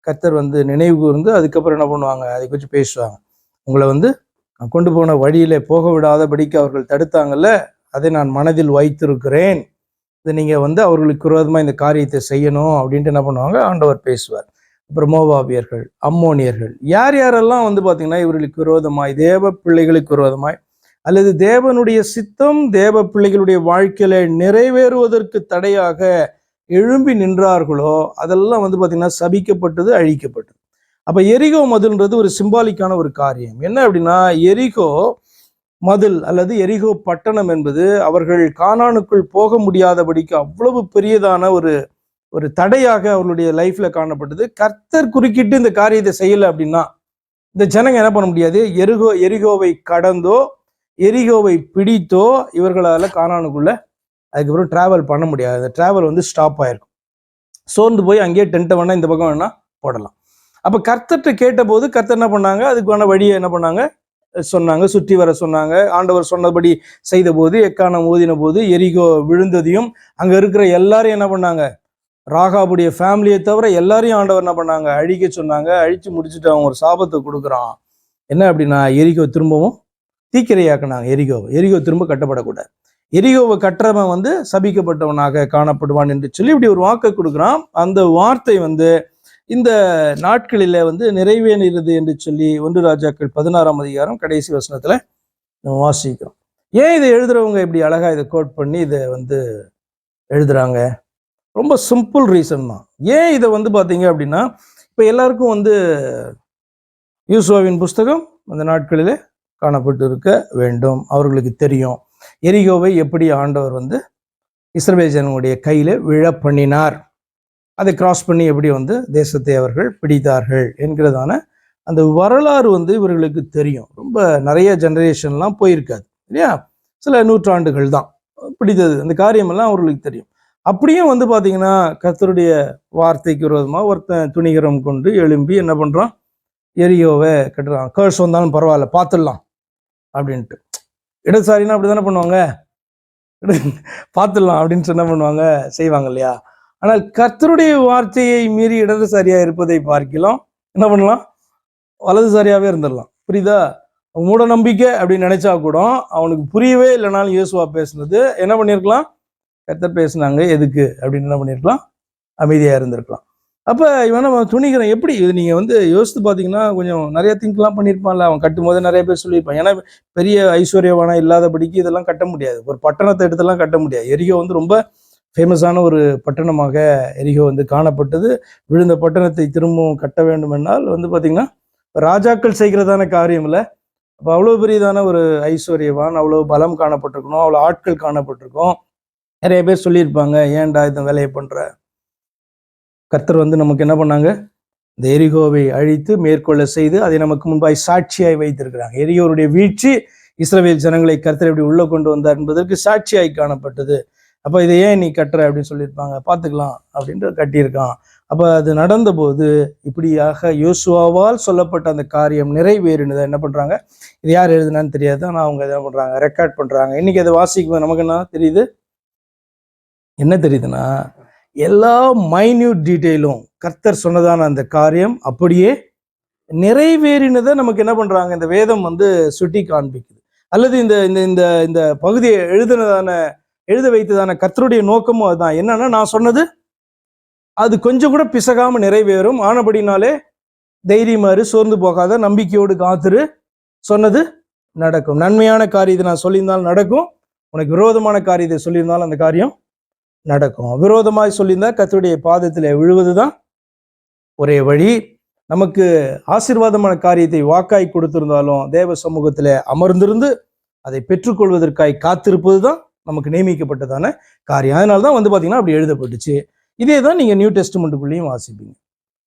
கர்த்தர் வந்து நினைவு கூர்ந்து அதுக்கப்புறம் என்ன பண்ணுவாங்க, அதை குறித்து பேசுவாங்க. உங்களை வந்து கொண்டு போன வழியில போக விடாதபடிக்கு அவர்கள் தடுத்தாங்கல்ல, அதை நான் மனதில் வைத்திருக்கிறேன், இதை நீங்க வந்து அவர்களுக்கு விரோதமா இந்த காரியத்தை செய்யணும் அப்படின்ட்டு என்ன பண்ணுவாங்க, ஆண்டவர் பேசுவார். அப்புறம் மோவாபியர்கள், அம்மோனியர்கள், யார் யாரெல்லாம் வந்து பார்த்தீங்கன்னா இவர்களுக்கு விரோதமாய், தேவ பிள்ளைகளுக்கு விரோதமாய் அல்லது தேவனுடைய சித்தம் தேவ பிள்ளைகளுடைய வாழ்க்கையில நிறைவேறுவதற்கு தடையாக எழும்பி நின்றார்களோ அதெல்லாம் வந்து பார்த்தீங்கன்னா சபிக்கப்பட்டது, அழிக்கப்பட்டது. அப்ப எரிகோ மதில்ன்றது ஒரு சிம்பாலிக்கான ஒரு காரியம். என்ன அப்படின்னா, எரிகோ மதில் அல்லது எரிகோ பட்டணம் என்பது அவர்கள் கானானுக்குள் போக முடியாதபடிக்கு அவ்வளவு பெரியதான ஒரு தடையாக அவர்களுடைய லைஃப்ல காணப்பட்டது. கர்த்தர் குறுக்கிட்டு இந்த காரியத்தை செய்யலை அப்படின்னா இந்த ஜனங்க என்ன பண்ண முடியாது, எரிகோவை கடந்தோ எரிகோவை பிடித்தோ இவர்களால கானானுக்குள்ள அதுக்கப்புறம் டிராவல் பண்ண முடியாது. அந்த டிராவல் வந்து ஸ்டாப் ஆயிருக்கும். சோர்ந்து போய் அங்கேயே டென்ட்டை வேணா இந்த பக்கம் வேணா போடலாம். அப்ப கர்த்தர்கிட்ட கேட்ட போது கர்த்தர் என்ன பண்ணாங்க, அதுக்கான வழியை என்ன பண்ணாங்க சொன்னாங்க, சுற்றி வர சொன்னாங்க. ஆண்டவர் சொன்னபடி செய்த போது எக்கானம் ஊதின போது எரிகோ விழுந்ததையும் அங்க இருக்கிற எல்லாரையும் என்ன பண்ணாங்க, ராகாபுடைய ஃபேமிலியை தவிர எல்லாரையும் ஆண்டவர் என்ன பண்ணாங்க, அழிக்க சொன்னாங்க. அழிச்சு முடிச்சுட்டு அவங்க ஒரு சாபத்தை கொடுக்குறான். என்ன அப்படின்னா, எரிகோ திரும்பவும் தீக்கிரையாக்குனாங்க. எரிகோ திரும்ப கட்டப்படக்கூடாது. எரிகோவை கட்டுறவன் வந்து சபிக்கப்பட்டவனாக காணப்படுவான் என்று சொல்லி இப்படி ஒரு வாக்கை கொடுக்குறான். அந்த வார்த்தை வந்து இந்த நாட்களில வந்து நிறைவேறுகிறது என்று சொல்லி 1 ராஜாக்கள் 16ஆம் அதிகாரம் கடைசி வசனத்துல நம்ம வாசிக்கிறோம். ஏன் இதை எழுதுறவங்க இப்படி அழகா இதை கோட் பண்ணி இதை வந்து எழுதுறாங்க? ரொம்ப சிம்பிள் ரீசன் தான். ஏன் இதை வந்து பார்த்தீங்க அப்படின்னா, இப்போ எல்லாருக்கும் வந்து யோசுவாவின் புஸ்தகம் அந்த நாட்களிலே காணப்பட்டு இருக்க வேண்டும். அவர்களுக்கு தெரியும் எரிகோவை எப்படி ஆண்டவர் வந்து இஸ்ரவேல் ஜனங்களுடைய கையில விழ பண்ணினார், அதை கிராஸ் பண்ணி எப்படி வந்து தேசத்தை அவர்கள் பிடித்தார்கள் என்கிறதான அந்த வரலாறு வந்து இவர்களுக்கு தெரியும். ரொம்ப நிறைய ஜெனரேஷன்லாம் போயிருக்காது இல்லையா, சில நூற்றாண்டுகள் தான் பிடித்தது. அந்த காரியமெல்லாம் அவர்களுக்கு தெரியும். அப்படியும் வந்து பார்த்தீங்கன்னா கர்த்தருடைய வார்த்தைக்கு விரோதமாக ஒருத்தன் துணிகரம் கொண்டு எழும்பி என்ன பண்ணுறான், எரியோவை கட்டுறான். கேர்ஸ் வந்தாலும் பரவாயில்ல பார்த்துடலாம் அப்படின்ட்டு. இடதுசாரின்னா அப்படி தானே பண்ணுவாங்க, பார்த்துடலாம் அப்படின்னு என்ன பண்ணுவாங்க, செய்வாங்க இல்லையா. ஆனால் கர்த்தருடைய வார்த்தையை மீறி இடதுசாரியா இருப்பதை பார்க்கலாம் என்ன பண்ணலாம், வலதுசாரியாவே இருந்துடலாம். புரியுதா? மூட நம்பிக்கை அப்படின்னு நினைச்சா கூட அவனுக்கு புரியவே இல்லைனாலும் யோசுவா பேசுனது என்ன பண்ணியிருக்கலாம், கர்த்தர் பேசுனாங்க எதுக்கு அப்படின்னு என்ன பண்ணியிருக்கலாம், அமைதியா இருந்திருக்கலாம். அப்ப இவன் நம்ம துணிகிறேன் எப்படி இது நீங்க வந்து யோசித்து பார்த்தீங்கன்னா கொஞ்சம் நிறைய திங்க்லாம் பண்ணியிருப்பான்ல. அவன் கட்டும் போது நிறைய பேர் சொல்லியிருப்பான். ஏன்னா பெரிய ஐஸ்வர்யவானா இல்லாதபடிக்கு இதெல்லாம் கட்ட முடியாது, ஒரு பட்டணத்தை எடுத்தெல்லாம் கட்ட முடியாது. எரிகோ வந்து ரொம்ப ஃபேமஸான ஒரு பட்டணமாக எரிகோ வந்து காணப்பட்டது. விழுந்த பட்டணத்தை திரும்பவும் கட்ட வேண்டும் என்றால் வந்து பார்த்தீங்கன்னா ராஜாக்கள் செய்கிறதான காரியம் இல்லை. அப்போ அவ்வளோ பெரியதான ஒரு ஐஸ்வர்யவான், அவ்வளோ பலம் காணப்பட்டிருக்கணும், அவ்வளோ ஆட்கள் காணப்பட்டிருக்கும். நிறைய பேர் சொல்லியிருப்பாங்க, ஏன்டா இந்த வேலையை பண்ற. கர்த்தர் வந்து நமக்கு என்ன பண்ணாங்க, இந்த எரிகோவை அழித்து மேற்கொள்ள செய்து அதை நமக்கு முன்பாய் சாட்சியாய் வைத்திருக்கிறாங்க. எரிகோருடைய வீழ்ச்சி இஸ்ரவேல் ஜனங்களை கர்த்தர் எப்படி உள்ள கொண்டு வந்தார் என்பதற்கு சாட்சியாய் காணப்பட்டது. அப்போ இதை ஏன் நீ கட்டுற அப்படின்னு சொல்லியிருப்பாங்க. பார்த்துக்கலாம் அப்படின்ட்டு கட்டியிருக்கான். அப்போ அது நடந்தபோது இப்படியாக யோசுவாவால் சொல்லப்பட்ட அந்த காரியம் நிறைவேறினதை என்ன பண்ணுறாங்க, இது யார் எழுதுனான்னு தெரியாது, ஆனால் அவங்க என்ன பண்ணுறாங்க, ரெக்கார்ட் பண்ணுறாங்க. இன்னைக்கு அதை வாசிக்கும் நமக்கு என்ன தெரியுது, என்ன தெரியுதுன்னா எல்லா மைன்யூட் டீட்டெயிலும் கர்த்தர் சொன்னதான அந்த காரியம் அப்படியே நிறைவேறினதை நமக்கு என்ன பண்ணுறாங்க, இந்த வேதம் சுட்டி காண்பிக்குது. அல்லது இந்த இந்த இந்த இந்த பகுதியை எழுத வைத்ததான கர்த்தருடைய நோக்கமும் அதுதான். என்னன்னா, நான் சொன்னது அது கொஞ்சம் கூட பிசகாம நிறைவேறும், ஆனபடினாலே தைரியமாறு, சோர்ந்து போகாத, நம்பிக்கையோடு காத்துரு, சொன்னது நடக்கும். நன்மையான காரியத்தை நான் சொல்லியிருந்தாலும் நடக்கும், உனக்கு விரோதமான காரியத்தை சொல்லியிருந்தாலும் அந்த காரியம் நடக்கும். விரோதமாய் சொல்லியிருந்தா கர்த்தருடைய பாதத்தில் விழுவதுதான் ஒரே வழி. நமக்கு ஆசீர்வாதமான காரியத்தை வாக்காய் கொடுத்திருந்தாலும் தேவ சமூகத்தில் அமர்ந்திருந்து அதை பெற்றுக்கொள்வதற்காய் காத்திருப்பது தான் நமக்கு நியமிக்கப்பட்டதான காரியம். அதனால தான் பார்த்தீங்கன்னா அப்படி எழுதப்பட்டுச்சு. இதே தான் நீங்கள் நியூ டெஸ்ட்மெண்ட்டுக்குள்ளேயும் வாசிப்பீங்க.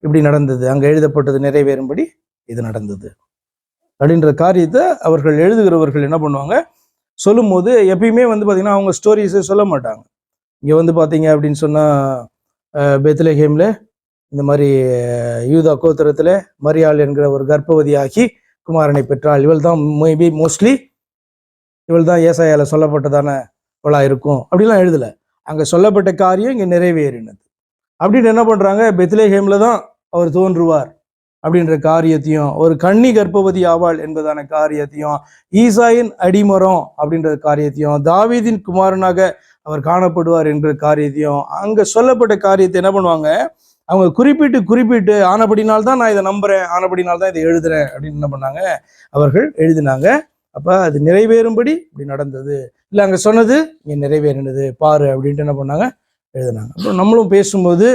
இப்படி நடந்தது, அங்கே எழுதப்பட்டது நிறைவேறும்படி இது நடந்தது அப்படின்ற காரியத்தை அவர்கள் எழுதுகிறவர்கள் என்ன பண்ணுவாங்க, சொல்லும் போது எப்பயுமே பார்த்தீங்கன்னா அவங்க ஸ்டோரிஸே சொல்ல மாட்டாங்க. இங்கே பார்த்தீங்க அப்படின்னு சொன்னால் பெத்லஹேமில் இந்த மாதிரி யூதா கோத்திரத்தில் மரியாள் என்கிற ஒரு கர்ப்பவதியாகி குமாரனை பெற்றாள். இவள் தான் மேபி மோஸ்ட்லி இவள் தான் ஏசாயால சொல்லப்பட்டதான இவளா இருக்கும் அப்படிலாம் எழுதலை. அங்கே சொல்லப்பட்ட காரியம் இங்கே நிறைவேறினது. அப்படின்னு என்ன பண்ணுறாங்க, பெத்லஹேம்ல தான் அவர் தோன்றுவார் அப்படின்ற காரியத்தையும், ஒரு கன்னி கர்ப்பவதி ஆவாள் என்பதான காரியத்தையும், ஈசாயின் அடிமரம் அப்படின்ற காரியத்தையும், தாவீதின் குமாரனாக அவர் காணப்படுவார் என்கிற காரியத்தையும், அங்கே சொல்லப்பட்ட காரியத்தை என்ன பண்ணுவாங்க, அவங்க குறிப்பிட்டு ஆனபடினால்தான் நான் இதை நம்புறேன், ஆனபடினால்தான் இதை எழுதுறேன் அப்படின்னு என்ன பண்ணாங்க, அவர்கள் எழுதினாங்க. அப்போ அது நிறைவேறும்படி இப்படி நடந்தது, இல்லை அங்கே சொன்னது இங்கே நிறைவேறினது பாரு அப்படின்ட்டு என்ன பண்ணாங்க, எழுதினாங்க. அப்புறம் நம்மளும் பேசும்போது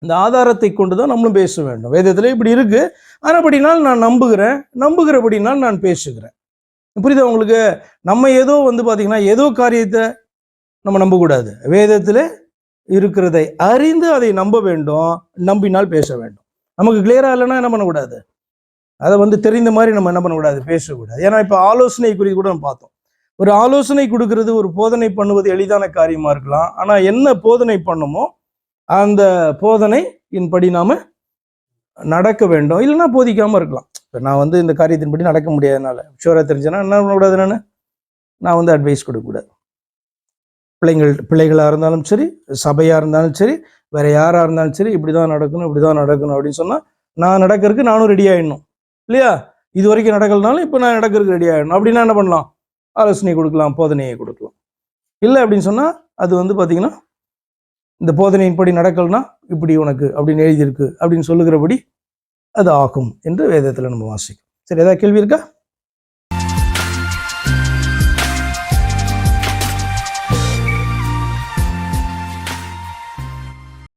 இந்த ஆதாரத்தை கொண்டு தான் நம்மளும் பேச வேண்டும். வேதத்தில் இப்படி இருக்கு, ஆனபடினால் நான் நம்புகிறபடினால் நான் பேசுகிறேன். புரியுதா உங்களுக்கு? நம்ம ஏதோ பார்த்தீங்கன்னா ஏதோ காரியத்தை நம்ம நம்பக்கூடாது. வேதத்தில் இருக்கிறதை அறிந்து அதை நம்ப வேண்டும், நம்பினால் பேச வேண்டும். நமக்கு கிளியரா இல்லைன்னா என்ன பண்ணக்கூடாது, அதை தெரிந்த மாதிரி நம்ம என்ன பண்ணக்கூடாது, பேசக்கூடாது. ஏன்னா இப்போ ஆலோசனை குறித்து கூட நம்ம பார்த்தோம். ஒரு ஆலோசனை கொடுக்கறது, ஒரு போதனை பண்ணுவது எளிதான காரியமா இருக்கலாம். ஆனா என்ன போதனை பண்ணுமோ அந்த போதனையின்படி நாம நடக்க வேண்டும், இல்லைன்னா போதிக்காம இருக்கலாம். இப்போ நான் இந்த காரியத்தின்படி நடக்க முடியாதனால ஷூரா தெரிஞ்சேன்னா என்ன பண்ணக்கூடாது, நான் அட்வைஸ் கொடுக்கக்கூடாது. பிள்ளைகளாக இருந்தாலும் சரி, சபையாக இருந்தாலும் சரி, வேற யாராக இருந்தாலும் சரி, இப்படிதான் நடக்கணும் அப்படின்னு சொன்னால் நான் நடக்கிறதுக்கு நானும் ரெடி ஆகிடணும் இல்லையா? இது வரைக்கும் நடக்கலனாலும் இப்போ நான் நடக்கிறதுக்கு ரெடி ஆகிடணும். அப்படின்னா என்ன பண்ணலாம், ஆலோசனை கொடுக்கலாம், போதனையை கொடுக்கலாம். இல்லை அப்படின்னு சொன்னால் அது பார்த்தீங்கன்னா இந்த போதனையின்படி நடக்கலனா இப்படி உனக்கு அப்படின்னு எழுதியிருக்கு அப்படின்னு சொல்லுகிறபடி அது ஆகும் என்று வேதத்தில் நம்ம வாசிக்கும். சரி, ஏதாவது கேள்வி இருக்கா?